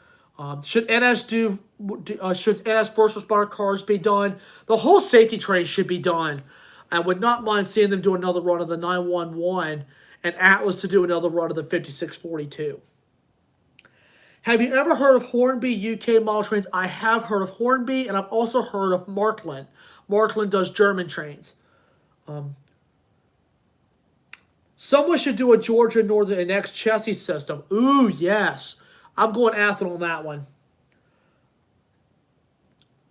Should NS should NS first responder cars be done? The whole safety train should be done. I would not mind seeing them do another run of the 911 and Atlas to do another run of the 5642. Have you ever heard of Hornby UK model trains? I have heard of Hornby, and I've also heard of Markland. Markland does German trains. Someone should do a Georgia Northern and X chassis system. Ooh, yes. I'm going Athen on that one.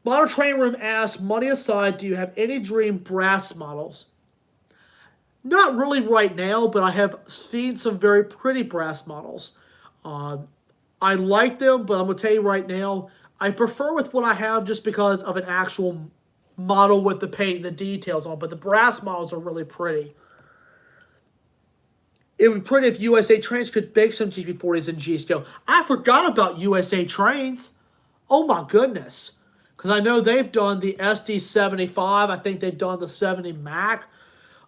Model Train Room asks, money aside, do you have any dream brass models? Not really right now, but I have seen some very pretty brass models. I like them, but I'm going to tell you right now, I prefer with what I have just because of an actual model with the paint and the details on. But the brass models are really pretty. It would be pretty if USA Trains could make some GP40s in G-scale. I forgot about USA Trains. Oh my goodness. Because I know they've done the SD75. I think they've done the 70 Mac.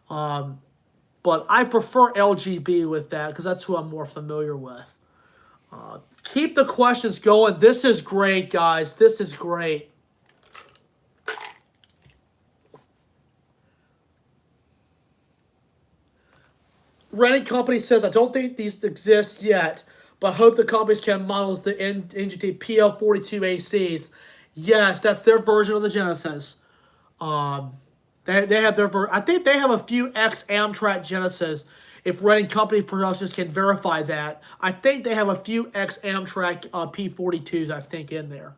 But I prefer LGB with that because that's who I'm more familiar with. Keep the questions going. This is great, guys. This is great. Renting company says, I don't think these exist yet, but hope the companies can model the NGT PL42 ACs. Yes, that's their version of the Genesis. They have their version. I think they have a few ex-Amtrak Genesis. If Renting Company Productions can verify that, I think they have a few ex-Amtrak P42s, I think, in there.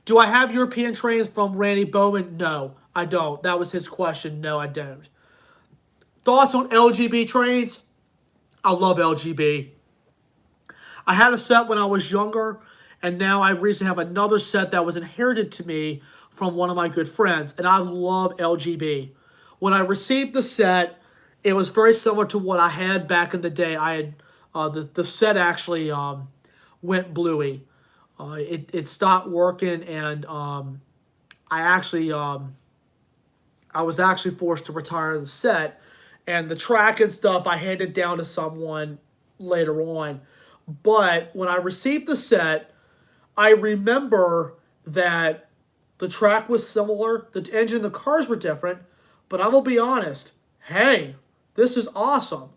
Do I have European trains from Randy Bowman? No, I don't. That was his question. No, I don't. Thoughts on LGB trains? I love LGB. I had a set when I was younger, and now I recently have another set that was inherited to me from one of my good friends, and I love LGB. When I received the set, it was very similar to what I had back in the day. I had the set actually went bluey. It stopped working, and I was actually forced to retire the set. And the track and stuff I handed down to someone later on. But when I received the set, I remember that the track was similar. The engine and the cars were different. But I will be honest. Hey, this is awesome.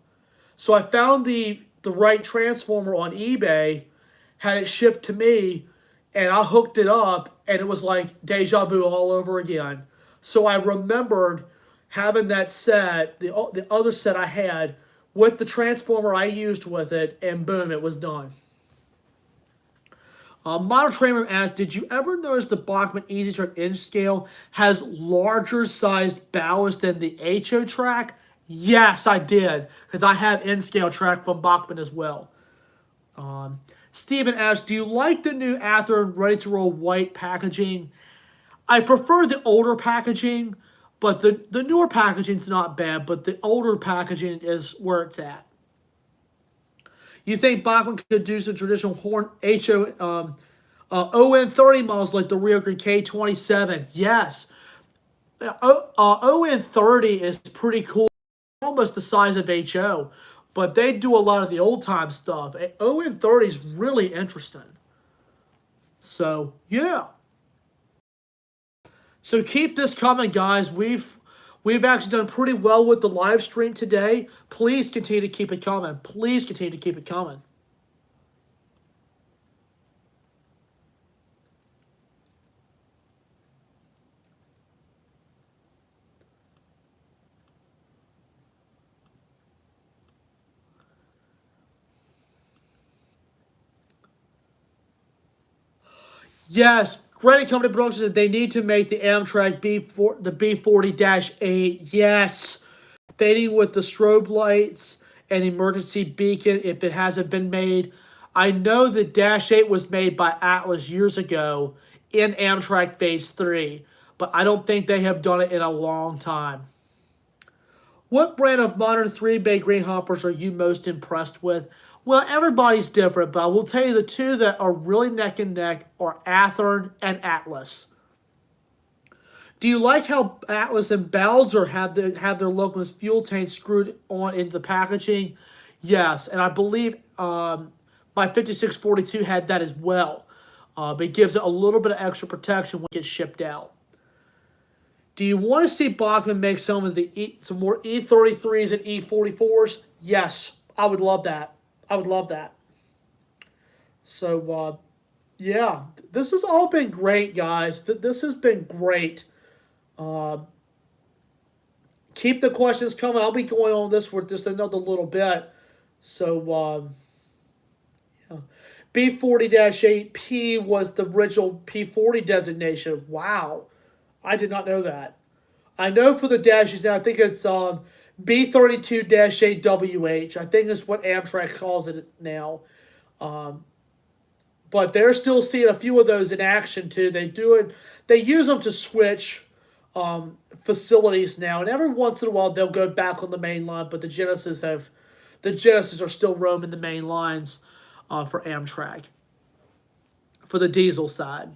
So I found the right transformer on eBay, had it shipped to me, and I hooked it up, and it was like deja vu all over again. So I remembered having that set, the other set I had, with the transformer I used with it, and boom, it was done. Model Train Room asks, did you ever notice the Bachmann Easy Track inch scale has larger sized ballast than the HO track? Yes, I did, because I have N-scale track from Bachmann as well. Steven asks, do you like the new Athearn ready-to-roll white packaging? I prefer the older packaging, but the newer packaging is not bad, but the older packaging is where it's at. You think Bachmann could do some traditional Horn HO ON30 models like the Rio Grande K27? Yes. ON30 is pretty cool, almost the size of HO, but they do a lot of the old time stuff. ON30 is really interesting. So yeah. So keep this coming, guys. We've actually done pretty well with the live stream today. Please continue to keep it coming. Please continue to keep it coming. Yes, Granite Company Productions said they need to make the Amtrak the B40-8. Yes. Fading with the strobe lights and emergency beacon if it hasn't been made. I know the Dash 8 was made by Atlas years ago in Amtrak Phase 3, but I don't think they have done it in a long time. What brand of modern 3-bay green hoppers are you most impressed with? Well, everybody's different, but I will tell you the two that are really neck and neck are Athearn and Atlas. Do you like how Atlas and Bowser have their locomotive's fuel tank screwed on into the packaging? Yes, and I believe my 5642 had that as well. It gives it a little bit of extra protection when it gets shipped out. Do you want to see Bachmann make some more E33s and E44s? Yes, I would love that. I would love that. So, yeah, this has all been great, guys. This has been great. Keep the questions coming. I'll be going on this for just another little bit. So, yeah. B40-8P was the original P40 designation. Wow. I did not know that. I know for the dashes now, I think it's B32-8WH. I think that's what Amtrak calls it now. But they're still seeing a few of those in action too. They use them to switch facilities now, and every once in a while they'll go back on the main line. But the Genesis are still roaming the main lines for Amtrak for the diesel side.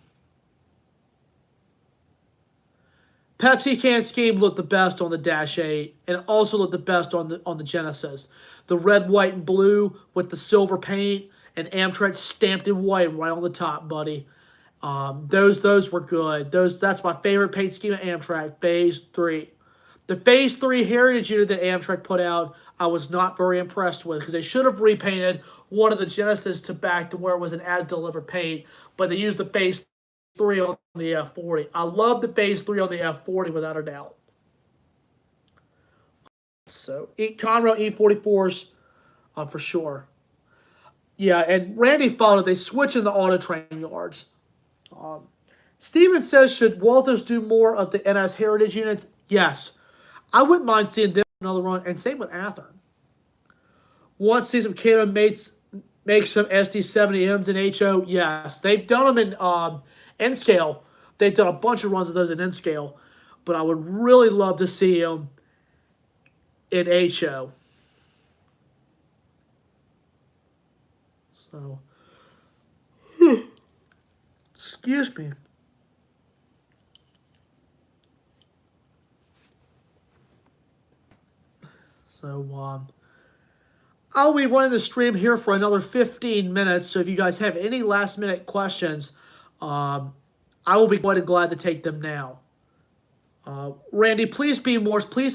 Pepsi can scheme looked the best on the Dash 8, and also looked the best on the Genesis. The red, white, and blue with the silver paint, and Amtrak stamped in white right on the top, buddy. Those were good. That's my favorite paint scheme of Amtrak, Phase 3. The Phase 3 Heritage unit that Amtrak put out, I was not very impressed with, because they should have repainted one of the Genesis to back to where it was an as-delivered paint, but they used the Phase 3 on the F40. I love the Phase 3 on the F40 without a doubt. So, Conrail E44s for sure. Yeah, and Randy followed. They switch in the auto train yards. Steven says, should Walthers do more of the NS Heritage units? Yes. I wouldn't mind seeing them another run, and same with Athearn. Want to see some Cato make some SD70Ms in HO? Yes. They've done them in N-Scale. They've done a bunch of runs of those in N-Scale, but I would really love to see them in HO. So, excuse me. So, I'll be running the stream here for another 15 minutes. So if you guys have any last minute questions, I will be quite glad to take them now. Randy, please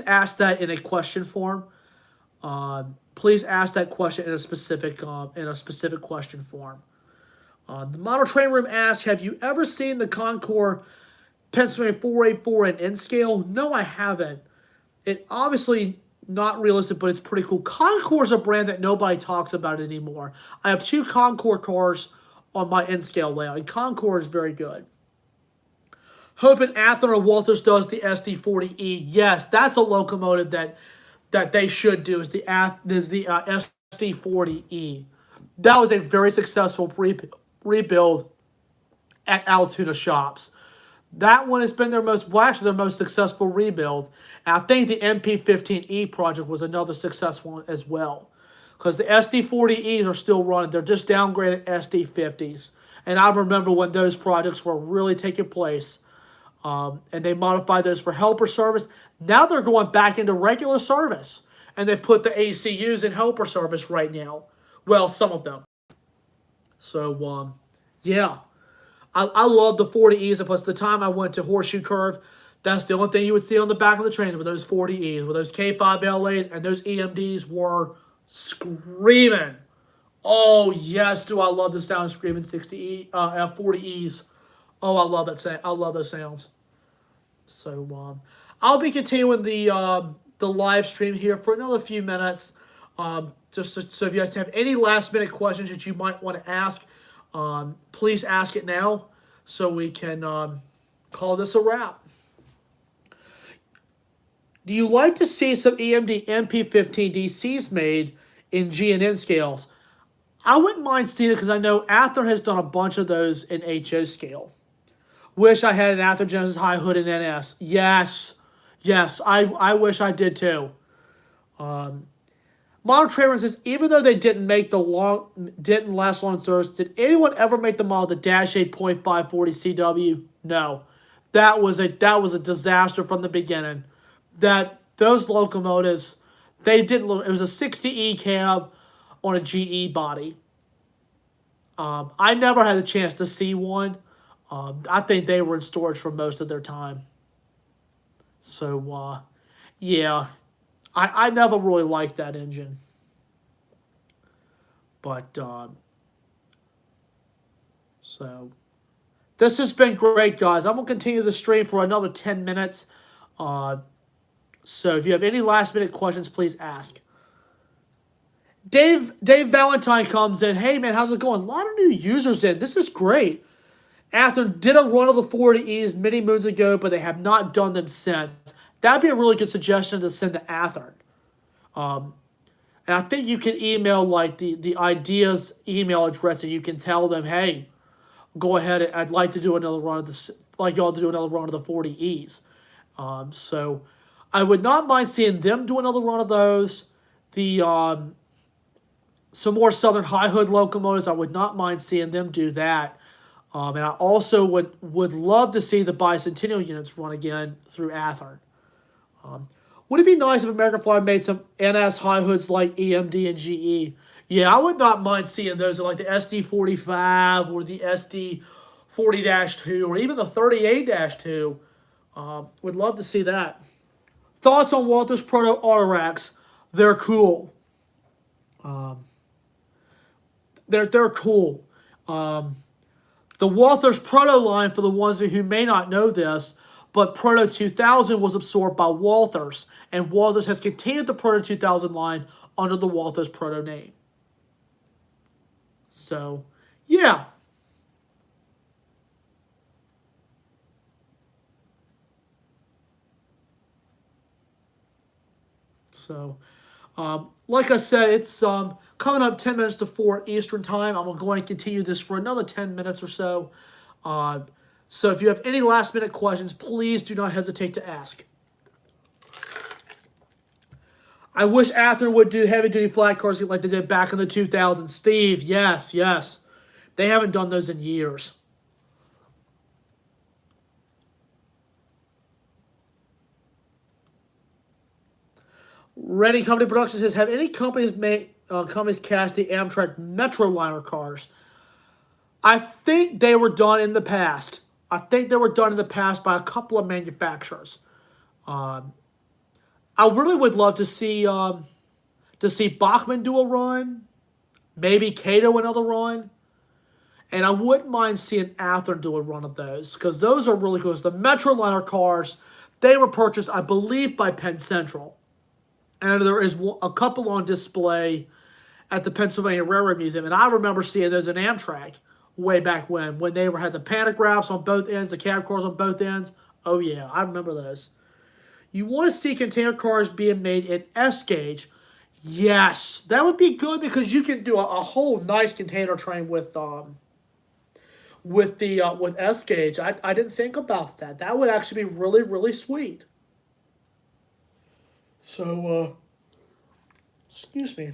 ask that in a question form. Please ask that question in a specific question form. The Model Train Room asks, have you ever seen the Concord Pennsylvania 484 in N-Scale? No, I haven't. It obviously not realistic, but it's pretty cool. Concord is a brand that nobody talks about anymore. I have 2 Concord cars on my N-Scale layout, and Concord is very good. Hoping Athearn or Walthers does the SD40E. Yes, that's a locomotive that they should do, is the SD40E. That was a very successful rebuild at Altoona shops. That one has been their most successful rebuild. And I think the MP15E project was another successful one as well. Because the SD40Es are still running. They're just downgraded SD50s. And I remember when those projects were really taking place. And they modified those for helper service. Now they're going back into regular service. And they put the ACUs in helper service right now. Well, some of them. So, yeah. I love the 40Es. Plus, the time I went to Horseshoe Curve, that's the only thing you would see on the back of the trains with those 40Es, with those K5LAs, and those EMDs were screaming. Oh, yes, do I love the sound of screaming 40Es. Oh, I love that sound. I love those sounds. So, I'll be continuing the live stream here for another few minutes. So if you guys have any last minute questions that you might want to ask, please ask it now. so we can call this a wrap. Do you like to see some EMD MP15 DCs made in G and N scales? I wouldn't mind seeing it because I know Anthem has done a bunch of those in HO scale. Wish I had an Anthem Genesis High Hood in NS. Yes. Yes, I wish I did too. Model Trader says, even though they didn't last long in service, did anyone ever make the model the Dash 8.540 CW? No. That was a disaster from the beginning. Those locomotives, they didn't look. It was a 60E cab on a GE body. I never had a chance to see one. I think they were in storage for most of their time. So, yeah, I never really liked that engine. But, so, this has been great, guys. I'm going to continue the stream for another 10 minutes. So, if you have any last-minute questions, please ask. Dave Valentine comes in. Hey, man, how's it going? A lot of new users in. This is great. Anthem did a run of the 40Es many moons ago, but they have not done them since. That'd be a really good suggestion to send to Anthem. And I think you can email like the ideas email address, and you can tell them, hey, go ahead. I'd like to do another run of the like y'all to do another run of the 40Es. So I would not mind seeing them do another run of those. The some more Southern High Hood locomotives, I would not mind seeing them do that. And I also would love to see the bicentennial units run again through Athern. Would it be nice if American Flag made some NS high hoods like EMD and GE? Yeah, I would not mind seeing those in like the SD45 or the SD40-2 or even the 38-2. Would love to see that. Thoughts on Walther's Proto Autoracks? They're cool. They're cool. The Walther's Proto line, for the ones who may not know this, but Proto 2000 was absorbed by Walther's, and Walther's has continued the Proto 2000 line under the Walther's Proto name. So, yeah. So, like I said, it's coming up 10 minutes to 4 Eastern Time. I'm going to continue this for another 10 minutes or so. So if you have any last-minute questions, please do not hesitate to ask. I wish Athern would do heavy-duty flat cars like they did back in the 2000s. Steve, yes, yes. They haven't done those in years. Ready Company Production says, have any companies cast the Amtrak Metroliner cars? I think they were done in the past. I think they were done in the past by a couple of manufacturers. I really would love to see Bachmann do a run, maybe Cato another run, and I wouldn't mind seeing Athern do a run of those because those are really cool. The Metroliner cars, they were purchased, I believe, by Penn Central. And there is a couple on display at the Pennsylvania Railroad Museum. And I remember seeing those in Amtrak way back when they had the pantographs on both ends, the cab cars on both ends. Oh, yeah, I remember those. You want to see container cars being made in S-gauge? Yes, that would be good because you can do a whole nice container train with S-gauge. I didn't think about that. That would actually be really, really sweet. So, excuse me.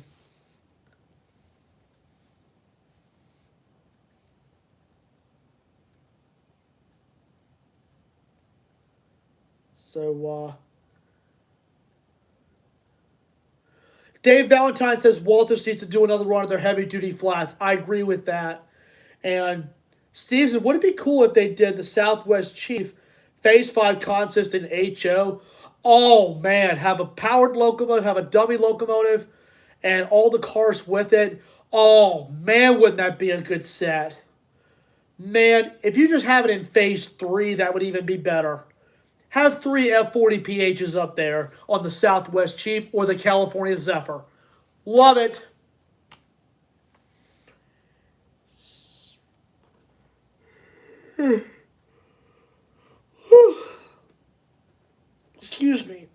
So, Dave Valentine says Walters needs to do another run of their heavy-duty flats. I agree with that. And Steve said, would it be cool if they did the Southwest Chief Phase 5 consist in HO? Oh, man, have a powered locomotive, have a dummy locomotive, and all the cars with it. Oh, man, wouldn't that be a good set? Man, if you just have it in Phase 3, that would even be better. Have 3 F40 PHs up there on the Southwest Chief or the California Zephyr. Love it. Excuse me.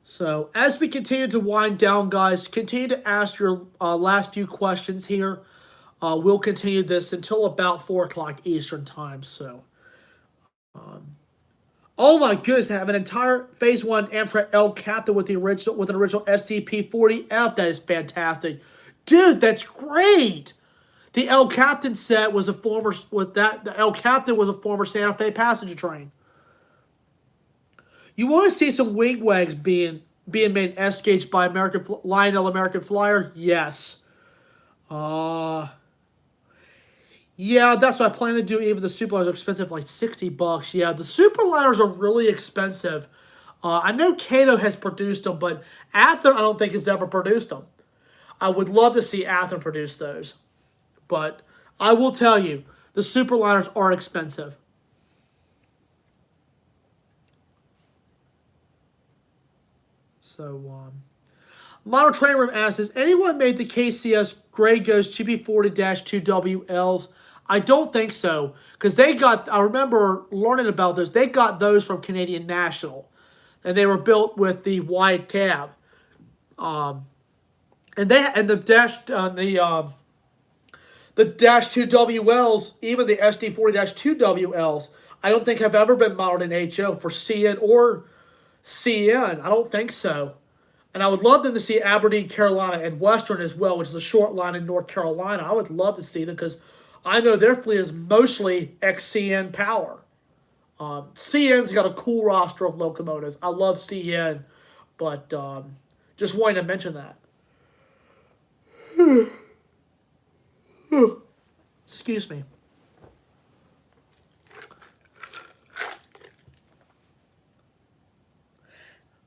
So, as we continue to wind down, guys, continue to ask your last few questions here. We'll continue this until about 4 o'clock Eastern time. So, oh my goodness, I have an entire Phase 1 Amtrak L Captain with an original SDP-40F. That is fantastic. Dude, that's great. The L Captain set was the L Captain was a former Santa Fe passenger train. You want to see some wingwags being made S-gauge by Lionel American Flyer? Yes. Yeah, that's what I plan to do. Even the Superliners are expensive, like $60. Yeah, the Superliners are really expensive. I know Cato has produced them, but Anthem I don't think has ever produced them. I would love to see Anthem produce those. But I will tell you, the Superliners are expensive. So, Model Train Room asks, has anyone made the KCS Grey Ghost GP40-2WLs? I don't think so, because I remember learning about those. They got those from Canadian National, and they were built with the wide cab. And the Dash 2WLs, even the SD40-2WLs, I don't think have ever been modeled in HO for CN or CN. I don't think so. And I would love them to see Aberdeen, Carolina, and Western as well, which is a short line in North Carolina. I would love to see them because I know their fleet is mostly ex-CN power. CN's got a cool roster of locomotives. I love CN, but just wanted to mention that. Excuse me.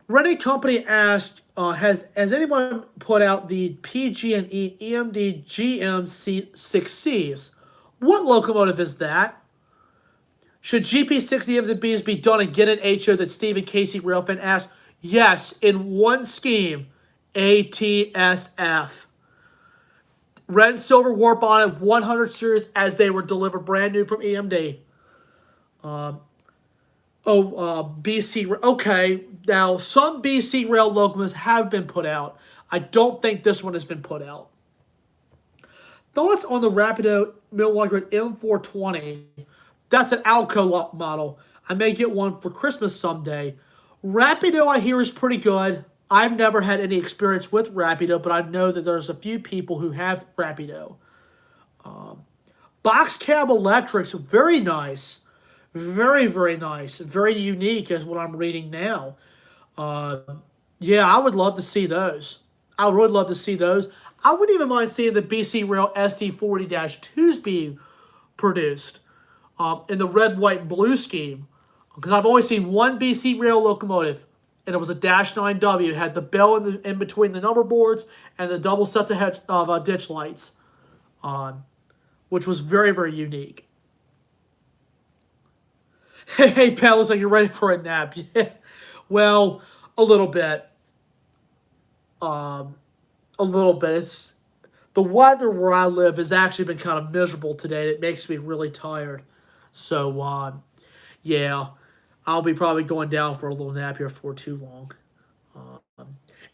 Ready Company asked, has anyone put out the PG&E EMD GM6Cs? What locomotive is that? Should GP60Ms and Bs be done again in HO that Stephen Casey Railfan asked? Yes, in one scheme, ATSF. Red and silver warp on it, 100 series as they were delivered brand new from EMD. BC. Okay, now some BC Rail locomotives have been put out. I don't think this one has been put out. Thoughts on the Rapido Milwaukee M420? That's an Alco model. I may get one for Christmas someday. Rapido, I hear, is pretty good. I've never had any experience with Rapido, but I know that there's a few people who have Rapido. Box cab electrics, very nice. Very, very nice. Very unique is what I'm reading now. Yeah, I would love to see those. I would love to see those. I wouldn't even mind seeing the BC Rail SD40-2s be produced in the red, white, and blue scheme. Because I've only seen one BC Rail locomotive, and it was a -9W. It had the bell in between the number boards and the double sets of ditch lights on, which was very, very unique. Hey, pal, looks like you're ready for a nap. Yeah. Well, a little bit. A little bit. It's the weather where I live has actually been kind of miserable today. It makes me really tired. So, yeah, I'll be probably going down for a little nap here for too long.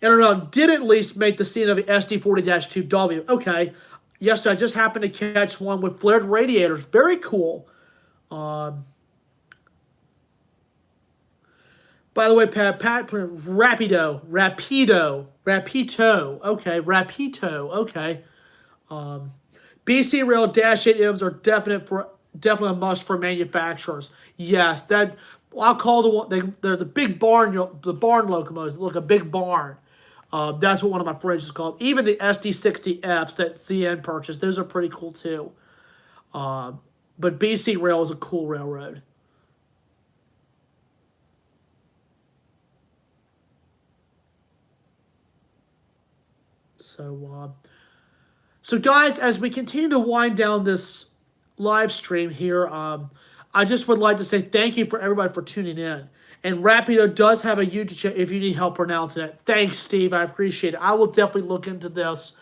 And did at least make the scene of the SD40-2W. Okay. Yesterday, I just happened to catch one with flared radiators. Very cool. By the way, Pat, Rapido. Okay, Rapido. Okay. BC Rail -8Ms are definitely a must for manufacturers. Yes, I'll call the one. They're the big barn locomotives. Look, a big barn. That's what one of my friends is called. Even the SD60Fs that CN purchased, those are pretty cool too. But BC Rail is a cool railroad. So guys, as we continue to wind down this live stream here, I just would like to say thank you for everybody for tuning in. And Rapido does have a YouTube channel if you need help pronouncing it. Thanks, Steve. I appreciate it. I will definitely look into this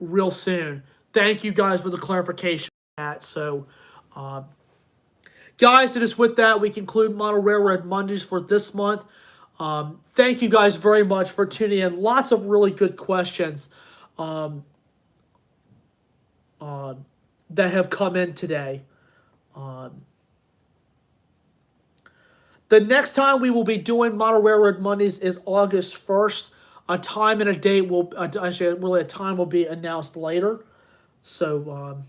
real soon. Thank you guys for the clarification on that. So, guys, it is with that we conclude Model Railroad Mondays for this month. Thank you guys very much for tuning in. Lots of really good questions that have come in today. The next time we will be doing Model Railroad Mondays is August 1st. A time and a date will, actually, really a time will be announced later. So,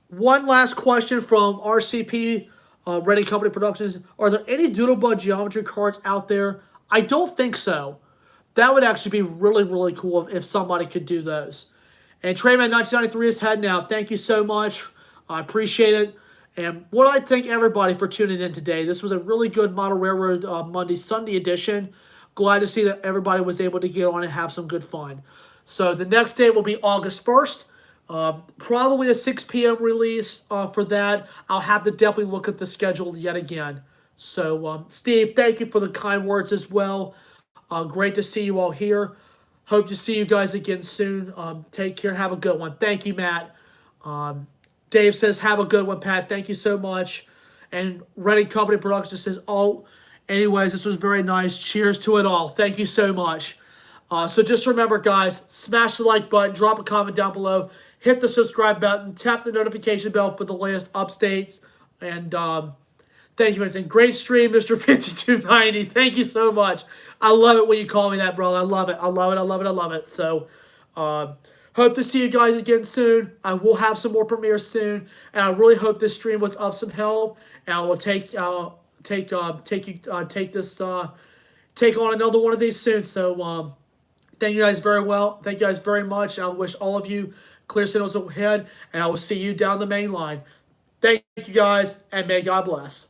one last question from RCP, Ready Company Productions. Are there any Doodlebug geometry cards out there? I don't think so. That would actually be really, really cool if somebody could do those. And Trayman1993 is heading out. Thank you so much. I appreciate it. And what I thank everybody for tuning in today. This was a really good Model Railroad Monday, Sunday edition. Glad to see that everybody was able to get on and have some good fun. So the next day will be August 1st. Probably a 6 p.m. release for that. I'll have to definitely look at the schedule yet again. So, Steve, thank you for the kind words as well. Great to see you all here. Hope to see you guys again soon. Take care. Have a good one. Thank you, Matt. Dave says, have a good one, Pat. Thank you so much. And Ready Company Productions says, oh, anyways, this was very nice. Cheers to it all. Thank you so much. So just remember, guys, smash the like button, drop a comment down below, hit the subscribe button, tap the notification bell for the latest updates. And thank you, and great stream, Mr. 5290. Thank you so much. I love it when you call me that, brother. I love it. I love it. I love it. I love it. So, hope to see you guys again soon. I will have some more premieres soon, and I really hope this stream was of some help. And I will take on another one of these soon. So, thank you guys very well. Thank you guys very much. I wish all of you clear signals ahead, and I will see you down the main line. Thank you guys, and may God bless.